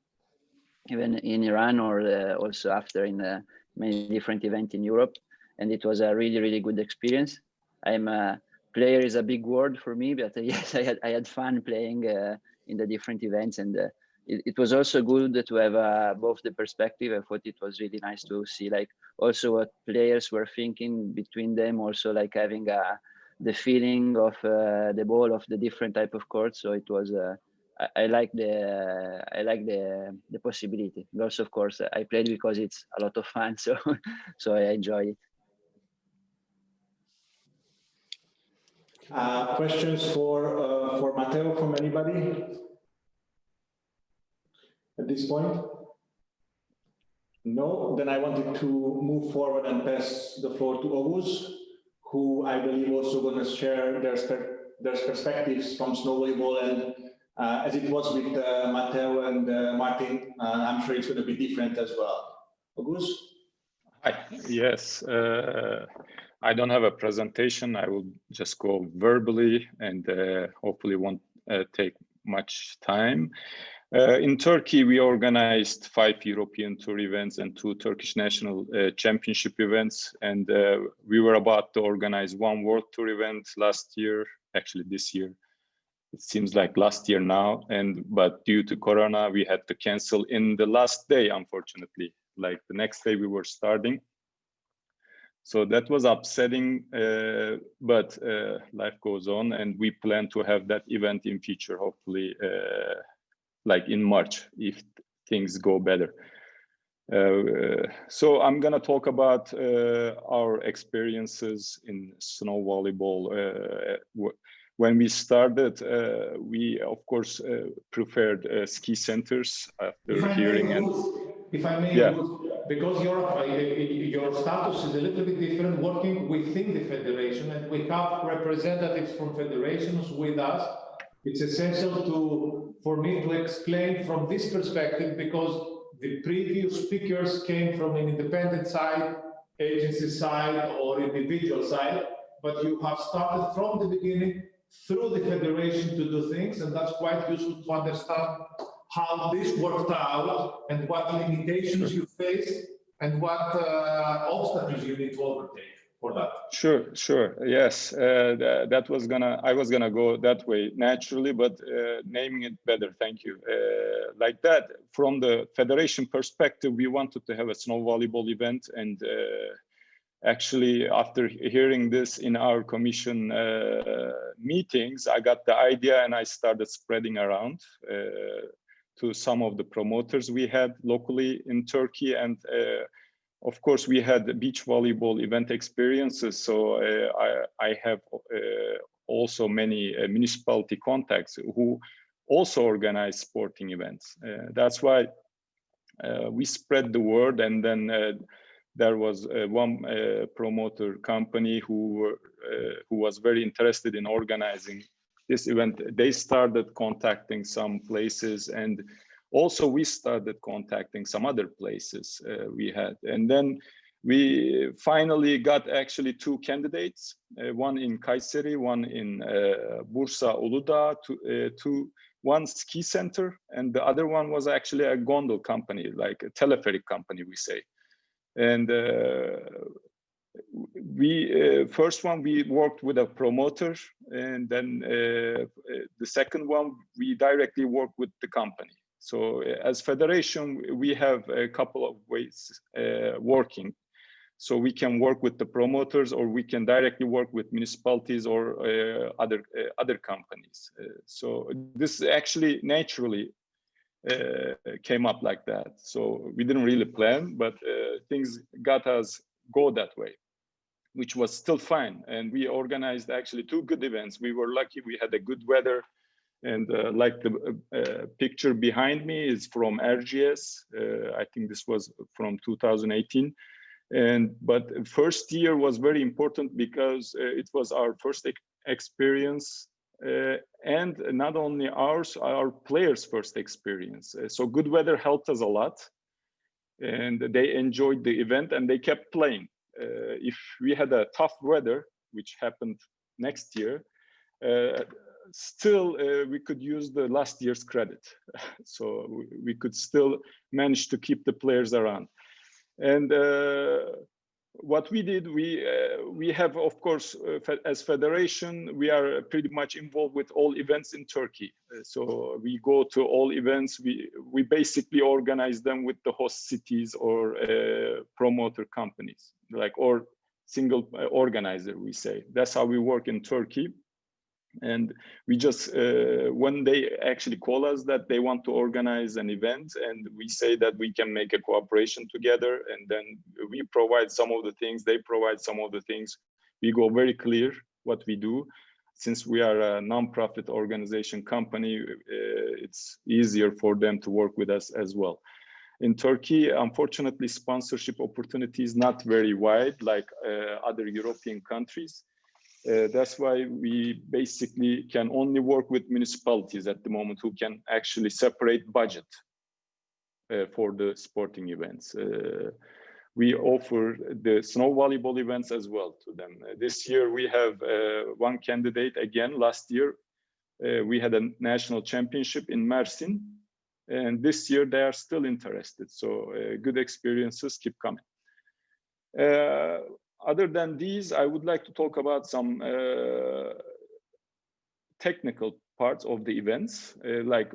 even in Iran or also after in many different events in Europe, and it was a really good experience. Player is a big word for me, but yes, I had fun playing in the different events, and it was also good to have both the perspective. I thought it was really nice to see like also what players were thinking between them, also like having the feeling of the ball of the different type of courts. So it was I like the possibility. And also, of course, I played because it's a lot of fun, so so I enjoy it.
Questions for Matteo from anybody at this point? No, then I wanted to move forward and pass the floor to Oğuz, who I believe also going to share their perspectives from Snow Volleyball, and as it was with Matteo and Martin, I'm sure it's going to be different as well. Oğuz?
Hi. Yes, I don't have a presentation. I will just go verbally and hopefully won't take much time. In Turkey, we organized 5 European Tour events and 2 Turkish National Championship events. And we were about to organize 1 World Tour event last year, actually this year. It seems like last year now. But due to Corona, we had to cancel in the last day, unfortunately. Like the next day we were starting. So that was upsetting, but life goes on, and we plan to have that event in future, hopefully, like in March, if things go better. So I'm gonna talk about our experiences in snow volleyball. When we started, we of course preferred ski centers after hearing and.
If I may,
yeah.
Because your status is a little bit different working within the federation, and we have representatives from federations with us. It's essential for me to explain from this perspective, because the previous speakers came from an independent side, agency side, or individual side, but you have started from the beginning through the federation to do things, and that's quite useful to understand how this worked out and what limitations you face and what obstacles you need to overtake for that.
Sure. Yes, I was gonna go that way naturally, but naming it better. Thank you. Like that, from the federation perspective, we wanted to have a snow volleyball event, and actually, after hearing this in our commission meetings, I got the idea and I started spreading around to some of the promoters we had locally in Turkey, and of course we had beach volleyball event experiences. So I have also many municipality contacts who also organize sporting events. That's why we spread the word, and then there was one promoter company who was very interested in organizing this event. They started contacting some places, and also we started contacting some other places we had. And then we finally got actually 2 candidates, one in Kayseri, one in Bursa Uludağ, one ski center, and the other one was actually a gondol company, like a telepheric company, we say. And first one, we worked with a promoter, and then the second one, we directly worked with the company. So as federation, we have a couple of ways working. So we can work with the promoters, or we can directly work with municipalities or other companies. So this actually naturally came up like that. So we didn't really plan, but things got us go that way, which was still fine. And we organized actually 2 good events. We were lucky, we had a good weather. And like the picture behind me is from RGS. I think this was from 2018. But first year was very important because it was our first experience, and not only ours, our players' first experience. So good weather helped us a lot, and they enjoyed the event and they kept playing. If we had a tough weather, which happened next year, still we could use the last year's credit. So we could still manage to keep the players around. And what we did, we have, of course, as federation, we are pretty much involved with all events in Turkey. So we go to all events. We basically organize them with the host cities or promoter companies, like, or single organizer, we say. That's how we work in Turkey. And we just, when they actually call us that they want to organize an event, and we say that we can make a cooperation together, and then we provide some of the things, they provide some of the things. We go very clear what we do. Since we are a non-profit organization company, it's easier for them to work with us as well. In Turkey, unfortunately, sponsorship opportunity is not very wide like other European countries. That's why we basically can only work with municipalities at the moment who can actually separate budget for the sporting events. We offer the snow volleyball events as well to them. This year we have one candidate again. Last year we had a national championship in Mersin, and this year they are still interested. So good experiences keep coming. Other than these, I would like to talk about some technical parts of the events, like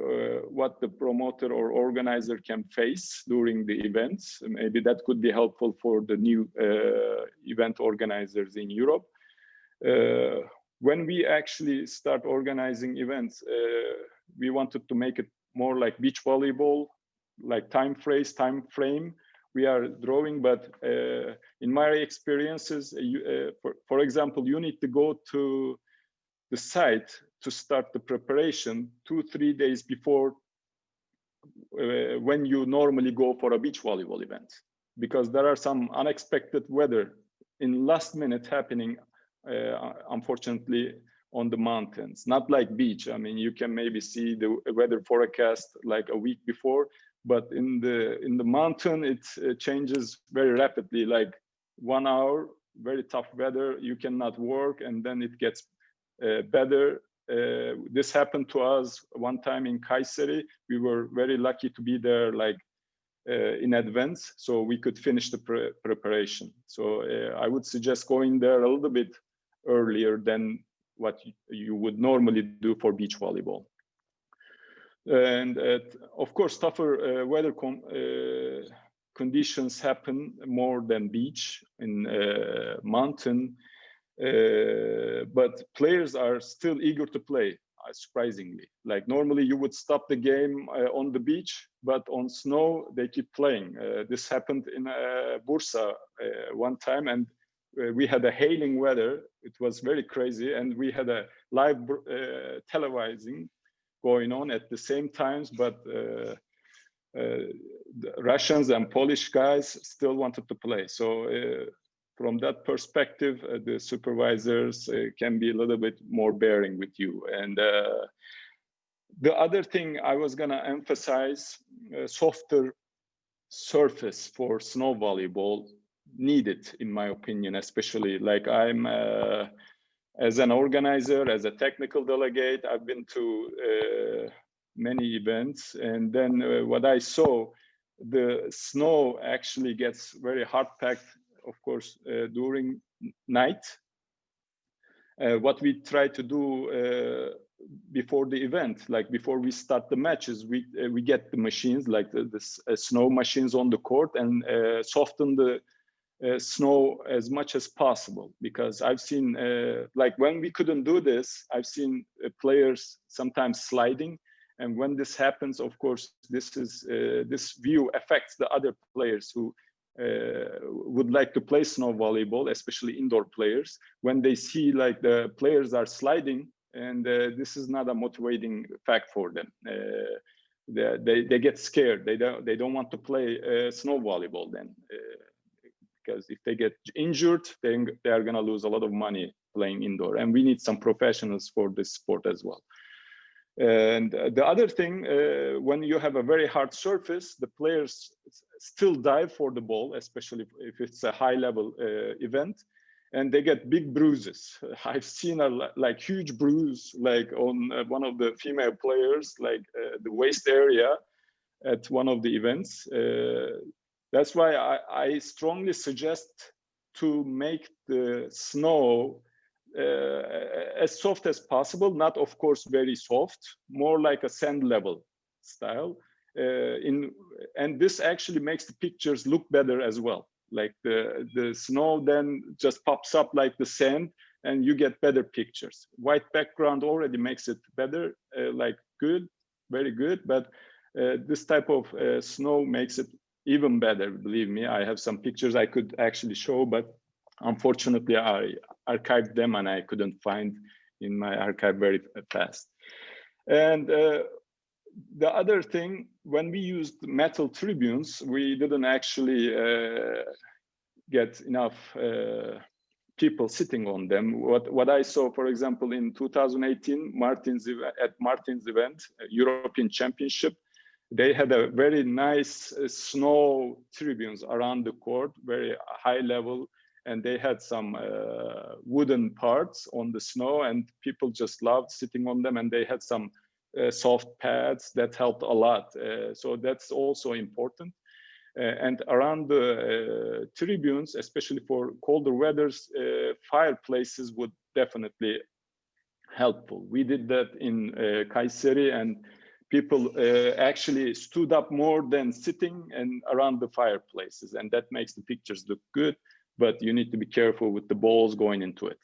what the promoter or organizer can face during the events. Maybe that could be helpful for the new event organizers in Europe. When we actually start organizing events, we wanted to make it more like beach volleyball, like time frame. We are drawing, but in my experiences, for example, you need to go to the site to start the preparation 2-3 days before when you normally go for a beach volleyball event, because there are some unexpected weather in last minute happening, unfortunately, on the mountains. Not like beach. I mean, you can maybe see the weather forecast like a week before, but in the mountain, it changes very rapidly, like 1 hour, very tough weather, you cannot work, and then it gets better. This happened to us one time in Kayseri. We were very lucky to be there like in advance, so we could finish the preparation. So I would suggest going there a little bit earlier than what you would normally do for beach volleyball. And of course, tougher weather conditions happen more than beach in mountain, but players are still eager to play, surprisingly. Like normally you would stop the game on the beach, but on snow they keep playing. This happened in Bursa one time, and we had a hailing weather. It was very crazy, and we had a live televising going on at the same times, but the Russians and Polish guys still wanted to play. So from that perspective, the supervisors can be a little bit more bearing with you. And the other thing I was gonna emphasize, softer surface for snow volleyball needed, in my opinion, especially like I'm as an organizer, as a technical delegate, I've been to many events, and then what I saw, the snow actually gets very hard packed, of course, during night. What we try to do before the event, like before we start the matches, we get the machines, like the snow machines on the court, and soften the snow as much as possible, because I've seen like when we couldn't do this, I've seen players sometimes sliding, and when this happens, of course, this view affects the other players who would like to play snow volleyball, especially indoor players. When they see like the players are sliding, and this is not a motivating fact for them. They get scared. They don't want to play snow volleyball then. Because if they get injured, then they are going to lose a lot of money playing indoor. And we need some professionals for this sport as well. And the other thing, when you have a very hard surface, the players still dive for the ball, especially if it's a high level event, and they get big bruises. I've seen a like huge bruise, like on one of the female players, like the waist area at one of the events. That's why I strongly suggest to make the snow as soft as possible, not of course very soft, more like a sand level style. And this actually makes the pictures look better as well. Like the snow then just pops up like the sand, and you get better pictures. White background already makes it better, like good, very good. But this type of snow makes it even better. Believe me, I have some pictures I could actually show, but unfortunately I archived them and I couldn't find in my archive very fast. And the other thing, when we used metal tribunes, we didn't actually get enough people sitting on them. What I saw, for example, in 2018, at Martin's event, European Championship, they had a very nice snow tribunes around the court, very high level, and they had some wooden parts on the snow, and people just loved sitting on them, and they had some soft pads that helped a lot. So that's also important. And around the tribunes, especially for colder weathers, fireplaces would definitely helpful. We did that in Kayseri, and people actually stood up more than sitting and around the fireplaces, and that makes the pictures look good, but you need to be careful with the balls going into it.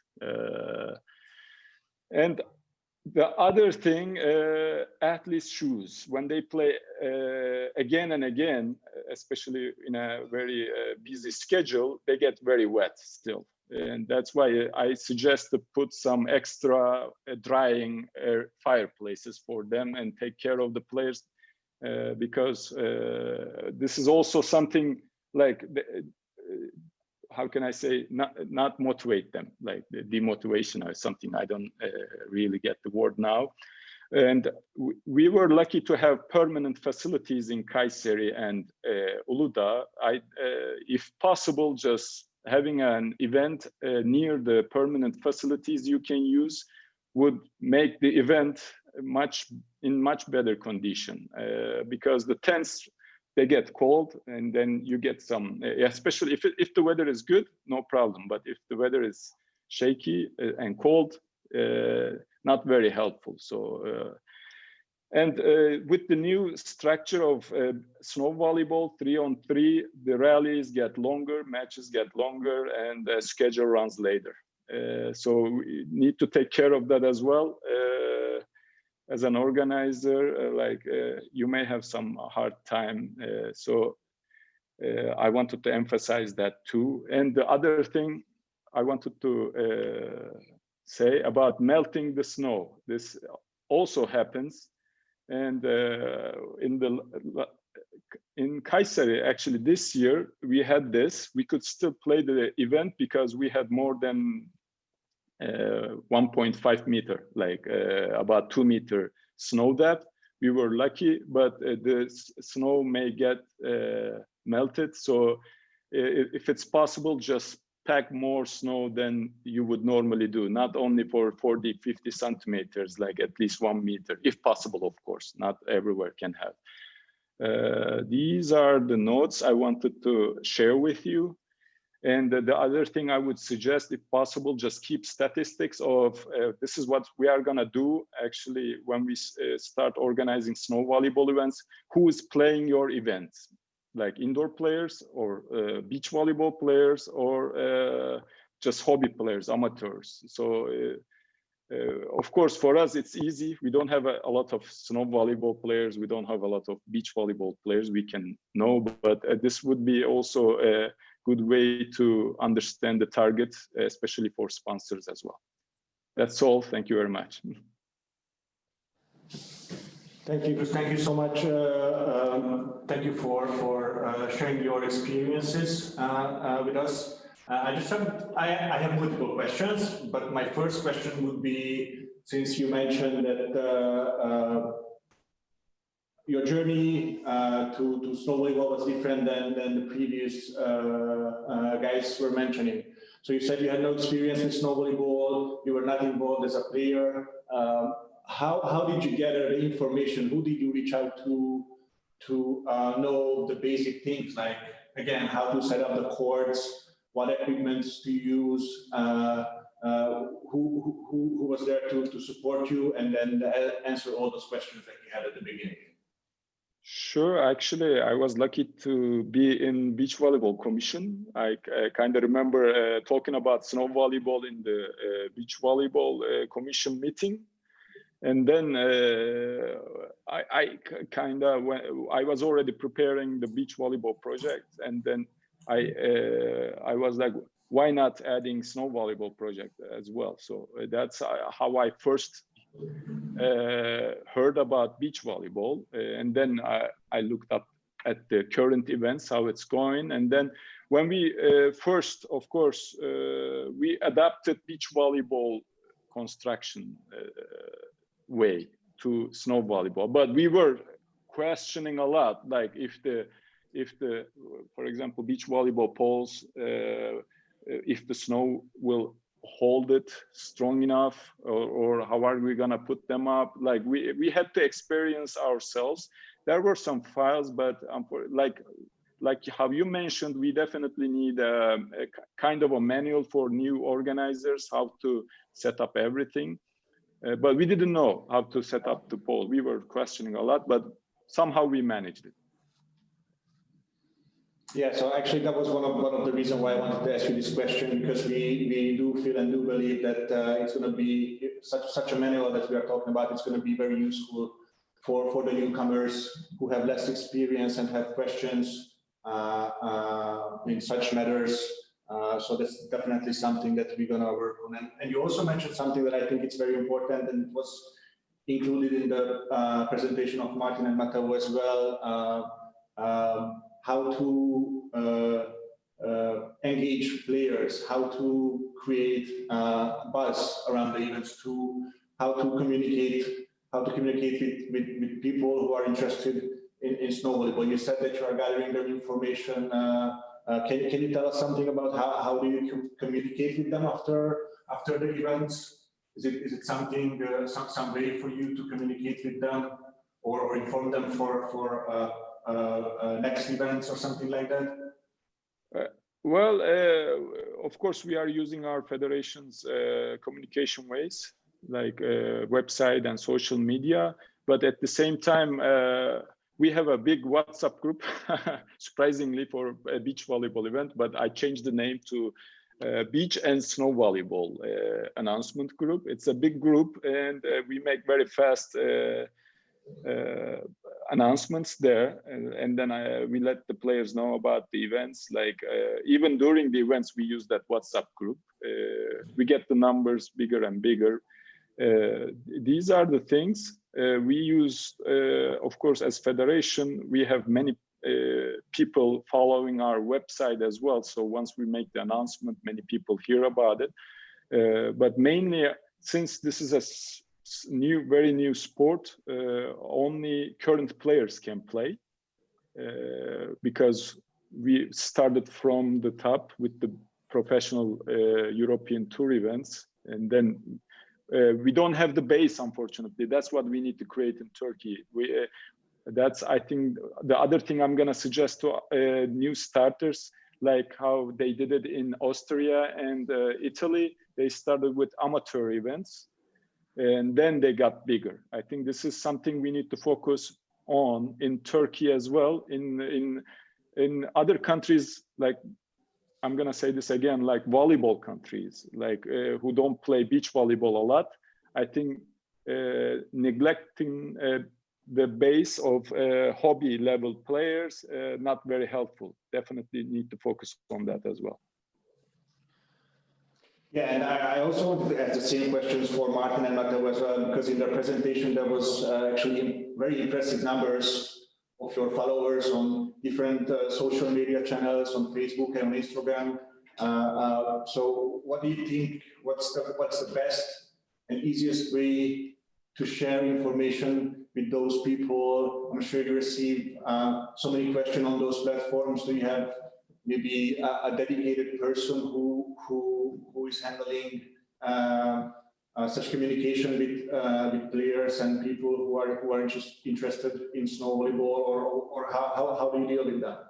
And the other thing, athletes' shoes, when they play again and again, especially in a very busy schedule, they get very wet still. And that's why I suggest to put some extra drying fireplaces for them and take care of the players, because this is also something like, how can I say, not motivate them, like the demotivation or something. I don't really get the word now. And we were lucky to have permanent facilities in Kayseri and Uludağ. If possible, just having an event near the permanent facilities you can use would make the event in much better condition, because the tents, they get cold, and then you get some, especially if the weather is good, no problem. But if the weather is shaky and cold, not very helpful. So, and with the new structure of snow volleyball, 3-on-3, the rallies get longer, matches get longer, and the schedule runs later. So we need to take care of that as well. As an organizer, you may have some hard time. So I wanted to emphasize that too. And the other thing I wanted to say about melting the snow, this also happens. And in Kayseri, actually this year, we had this. We could still play the event because we had more than 1.5 meter, about 2 meter snow depth. We were lucky, but the snow may get melted. So if it's possible, just pack more snow than you would normally do, not only for 40, 50 centimeters, like at least 1 meter, if possible, of course, not everywhere can have. These are the notes I wanted to share with you. And the other thing I would suggest, if possible, just keep statistics of this is what we are gonna do actually when we start organizing snow volleyball events. Who is playing your events? Like indoor players or beach volleyball players, or just hobby players, amateurs. So of course, for us, it's easy. We don't have a lot of snow volleyball players. We don't have a lot of beach volleyball players. We can know, but this would be also a good way to understand the target, especially for sponsors as well. That's all. Thank you very much.
Thank you. Thank you so much. Thank you for sharing your experiences with us. I have multiple questions, but my first question would be, since you mentioned that your journey to snow volleyball was different than the previous guys were mentioning. So you said you had no experience with snow volleyball, you were not involved as a player. How did you gather the information? Who did you reach out to know the basic things, like again, how to set up the courts, what equipments to use, who was there to support you, and then answer all those questions that you had at the beginning.
Sure. Actually, I was lucky to be in beach volleyball commission. I kind of remember talking about snow volleyball in the beach volleyball commission meeting. And then I was already preparing the beach volleyball project. And then I was like, why not adding snow volleyball project as well? So that's how I first heard about beach volleyball, and then I looked up at the current events, how it's going. And then when we first, of course, we adapted beach volleyball construction way to snow volleyball, but we were questioning a lot, like if the for example, beach volleyball poles, if the snow will hold it strong enough, or how are we gonna put them up? Like we had to experience ourselves. There were some files, but like how you mentioned, we definitely need a kind of a manual for new organizers, how to set up everything. But we didn't know how to set up the pole. We were questioning a lot, but somehow we managed it.
Yeah, so actually that was one of the reasons why I wanted to ask you this question, because we do feel and do believe that it's going to be such a manual that we are talking about. It's going to be very useful for the newcomers who have less experience and have questions in such matters. So that's definitely something that we're going to work on. And you also mentioned something that I think it's very important, and it was included in the presentation of Martin and Matteo as well. How to engage players, how to create buzz around the events, how to communicate with people who are interested in snow volleyball. You said that you are gathering their information. Can you tell us something about how do you communicate with them after the events? Is it something some way for you to communicate with them or inform them for next events or something like that?
Well, of course, we are using our federation's communication ways, like website and social media. But at the same time, we have a big WhatsApp group, surprisingly, for a beach volleyball event. But I changed the name to Beach and Snow Volleyball announcement group. It's a big group, and we make very fast announcements there, and then we let the players know about the events. Like even during the events, we use that WhatsApp group. We get the numbers bigger and bigger. These are the things we use. Of course, as federation, we have many people following our website as well. So once we make the announcement, many people hear about it. But mainly, since this is a very new sport, only current players can play, because we started from the top with the professional European tour events, and then we don't have the base, unfortunately. That's what we need to create in Turkey. That's, I think, the other thing I'm gonna suggest to new starters, like how they did it in Austria and Italy. They started with amateur events, and then they got bigger. I think this is something we need to focus on in Turkey as well. In other countries, like, I'm gonna say this again, like volleyball countries, like who don't play beach volleyball a lot, I think neglecting the base of hobby level players, not very helpful. Definitely need to focus on that as well.
Yeah, and I also wanted to ask the same questions for Martin and Matteo as well, because in their presentation there was actually very impressive numbers of your followers on different social media channels, on Facebook and on Instagram. So what do you think, what's the best and easiest way to share information with those people? I'm sure you receive so many questions on those platforms. Do you have maybe a dedicated person who is handling such communication with players and people who are interested in snow volleyball, or how do you deal with that?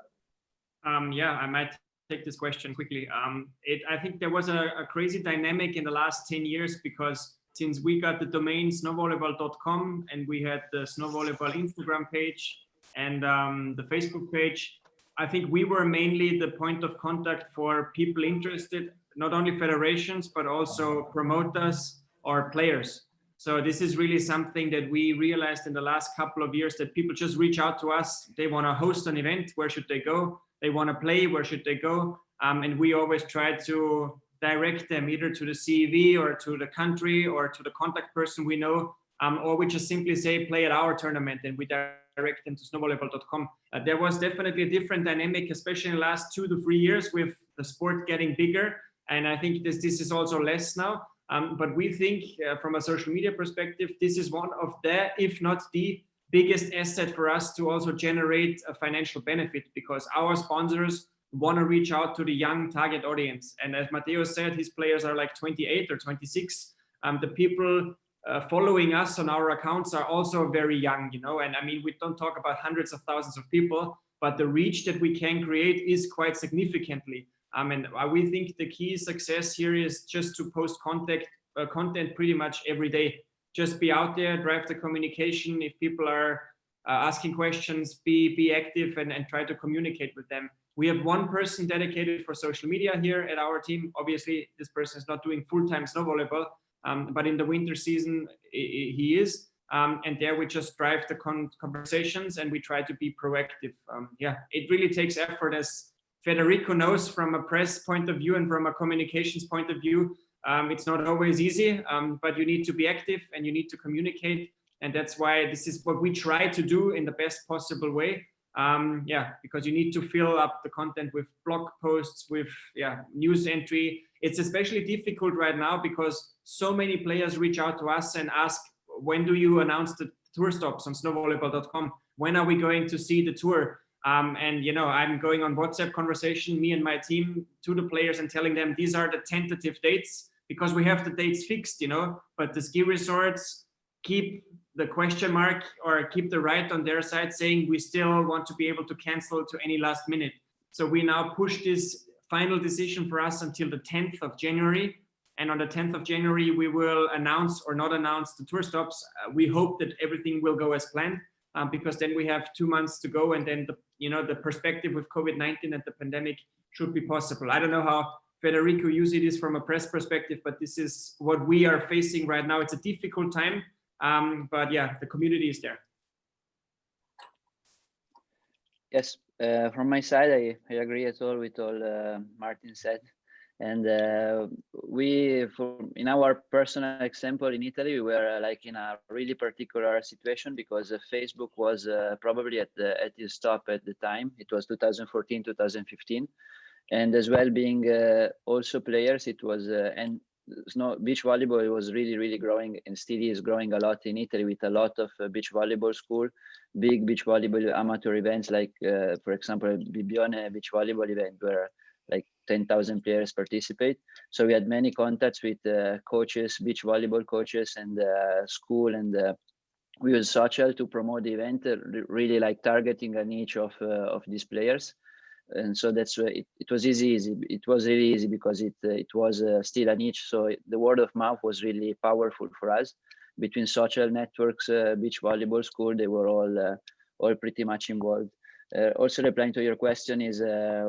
Yeah, I might take this question quickly. I think there was a crazy dynamic in the last 10 years, because since we got the domain snowvolleyball.com and we had the Snow Volleyball Instagram page and the Facebook page, I think we were mainly the point of contact for people interested, not only federations, but also promoters or players. So this is really something that we realized in the last couple of years, that people just reach out to us. They want to host an event, where should they go? They want to play, where should they go? And we always try to direct them either to the CEV or to the country or to the contact person we know, or we just simply say, play at our tournament, and we direct them to snowvolleyball.com. There was definitely a different dynamic, especially in the last 2 to 3 years, with the sport getting bigger. And I think this is also less now. But we think from a social media perspective, this is one of the, if not the biggest asset for us to also generate a financial benefit, because our sponsors want to reach out to the young target audience. And as Matteo said, his players are like 28 or 26. The people following us on our accounts are also very young, you know, and I mean, we don't talk about hundreds of thousands of people, but the reach that we can create is quite significantly. And we think the key success here is just to post content pretty much every day. Just be out there, drive the communication. If people are asking questions, be active and try to communicate with them. We have one person dedicated for social media here at our team. Obviously, this person is not doing full-time snow volleyball, but in the winter season, he is. And there we just drive the conversations and we try to be proactive. Yeah, it really takes effort, as Federico knows, from a press point of view and from a communications point of view. It's not always easy, but you need to be active and you need to communicate. And that's why this is what we try to do in the best possible way. Yeah, because you need to fill up the content with blog posts, with news entry. It's especially difficult right now because so many players reach out to us and ask, when do you announce the tour stops on snowvolleyball.com? When are we going to see the tour? And you know, I'm going on WhatsApp conversation, me and my team, to the players and telling them these are the tentative dates, because we have the dates fixed, you know, but the ski resorts keep the question mark or keep the right on their side, saying we still want to be able to cancel to any last minute. So we now push this final decision for us until the 10th of January. And on the 10th of January, we will announce or not announce the tour stops. We hope that everything will go as planned, because then we have 2 months to go. And then, the perspective with COVID-19 and the pandemic should be possible. I don't know how Federico uses it from a press perspective, but this is what we are facing right now. It's a difficult time, but yeah, the community is there.
Yes, from my side, I agree at all with all Martin said. And in our personal example in Italy, we were like in a really particular situation because Facebook was probably at its top at the time. It was 2014, 2015. And as well, being also players, it was, and beach volleyball was really, really growing and still is growing a lot in Italy, with a lot of beach volleyball school, big beach volleyball amateur events, like, for example, Bibione beach volleyball event, where like 10,000 players participate. So we had many contacts with coaches, beach volleyball coaches, and school, and we use social to promote the event, really like targeting a niche of these players. And so that's why it was easy. It was really easy because it was still a niche. So the word of mouth was really powerful for us. Between social networks, beach volleyball school, they were all pretty much involved. Also replying to your question is, to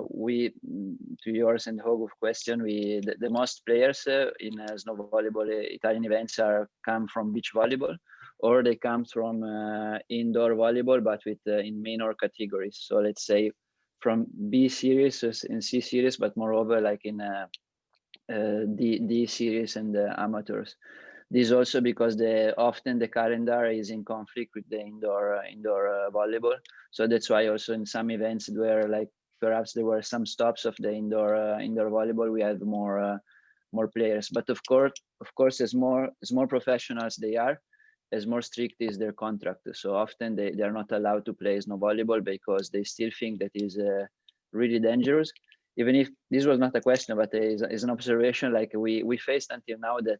yours and Oğuz question, the most players in snow volleyball Italian events come from beach volleyball, or they come from indoor volleyball, but with in minor categories. So let's say from B series and C series, but moreover like in D series and amateurs. This also because often the calendar is in conflict with the indoor volleyball. So that's why also in some events where like perhaps there were some stops of the indoor volleyball, we had more players. But of course, as more professionals they are, as more strict is their contract. So often they are not allowed to play snow volleyball because they still think that is really dangerous. Even if this was not a question, but is an observation, like we faced until now that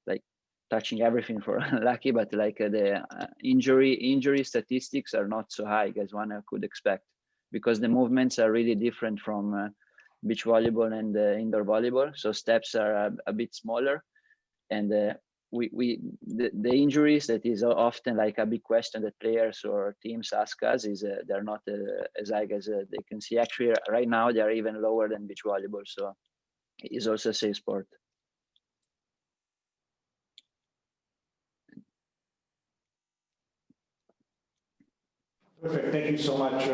like touching everything for unlucky, but like the injury statistics are not so high as one could expect. because the movements are really different from beach volleyball and indoor volleyball. So steps are a bit smaller, and the injuries, that is often like a big question that players or teams ask us, is they're not as high as they can see. Actually, right now they are even lower than beach volleyball. So it is also a safe sport.
Perfect. Thank you so much.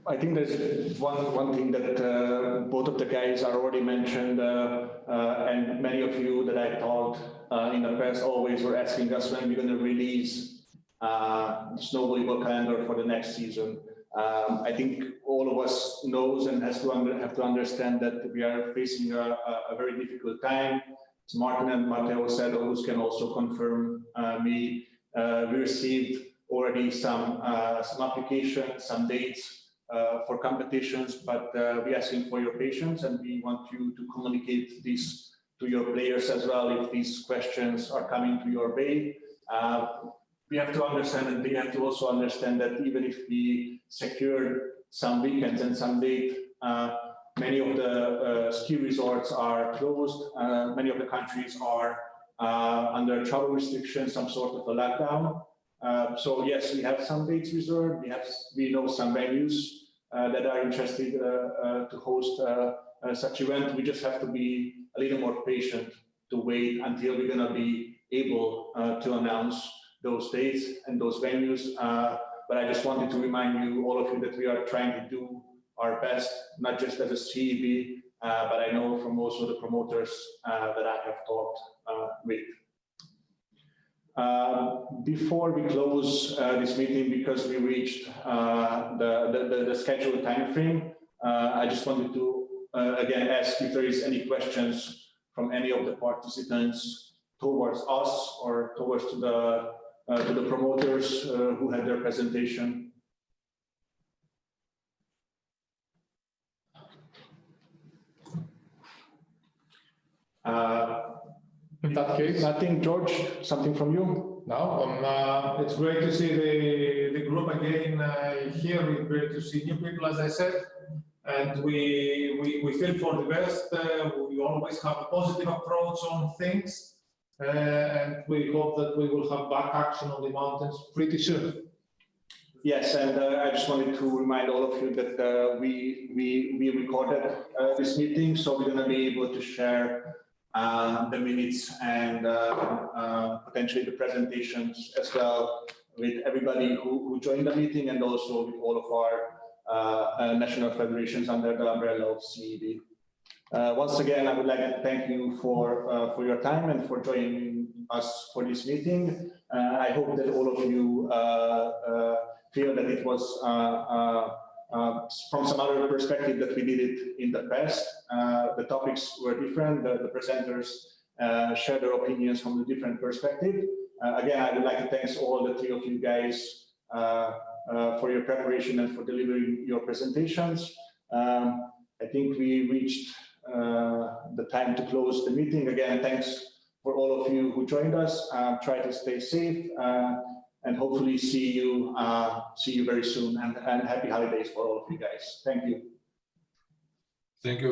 I think there's one thing that both of the guys are already mentioned, and many of you that I talked in the past always were asking us when we're going to release the Snow Volleyball calendar for the next season. I think all of us knows and have to understand that we are facing a very difficult time. As Martin and Matteo said, Oğuz can also confirm we received already some applications, some dates for competitions, but we're asking for your patience, and we want you to communicate this to your players as well if these questions are coming to your way. We have to understand, and they have to also understand, that even if we secured some weekends and some dates, many of the ski resorts are closed. Many of the countries are under travel restrictions, some sort of a lockdown. So yes, we have some dates reserved. We know some venues that are interested to host such event. We just have to be a little more patient to wait until we're going to be able to announce those dates and those venues. But I just wanted to remind you, all of you, that we are trying to do our best, not just as a CEB, but I know from also the promoters that I have talked with. Before we close this meeting, because we reached the scheduled time frame, I just wanted to again ask if there is any questions from any of the participants towards us or towards to the promoters who had their presentation.
In that case,
Nothing, George, something from you?
no, it's great to see the group again here. It's great to see new people, as I said, and we feel for the best. We always have a positive approach on things, and we hope that we will have back action on the mountains pretty soon.
Yes, and I just wanted to remind all of you that we recorded this meeting, so we're going to be able to share the minutes and potentially the presentations as well with everybody who joined the meeting, and also with all of our national federations under the umbrella of CEB. Once again, I would like to thank you for your time and for joining us for this meeting. I hope that all of you feel that it was from some other perspective that we did it in the past. The topics were different, the presenters shared their opinions from a different perspective. Again, I would like to thank all the three of you guys for your preparation and for delivering your presentations. I think we reached the time to close the meeting. Again, thanks for all of you who joined us. Try to stay safe. And hopefully see you very soon, and happy holidays for all of you guys. Thank you.
Thank you.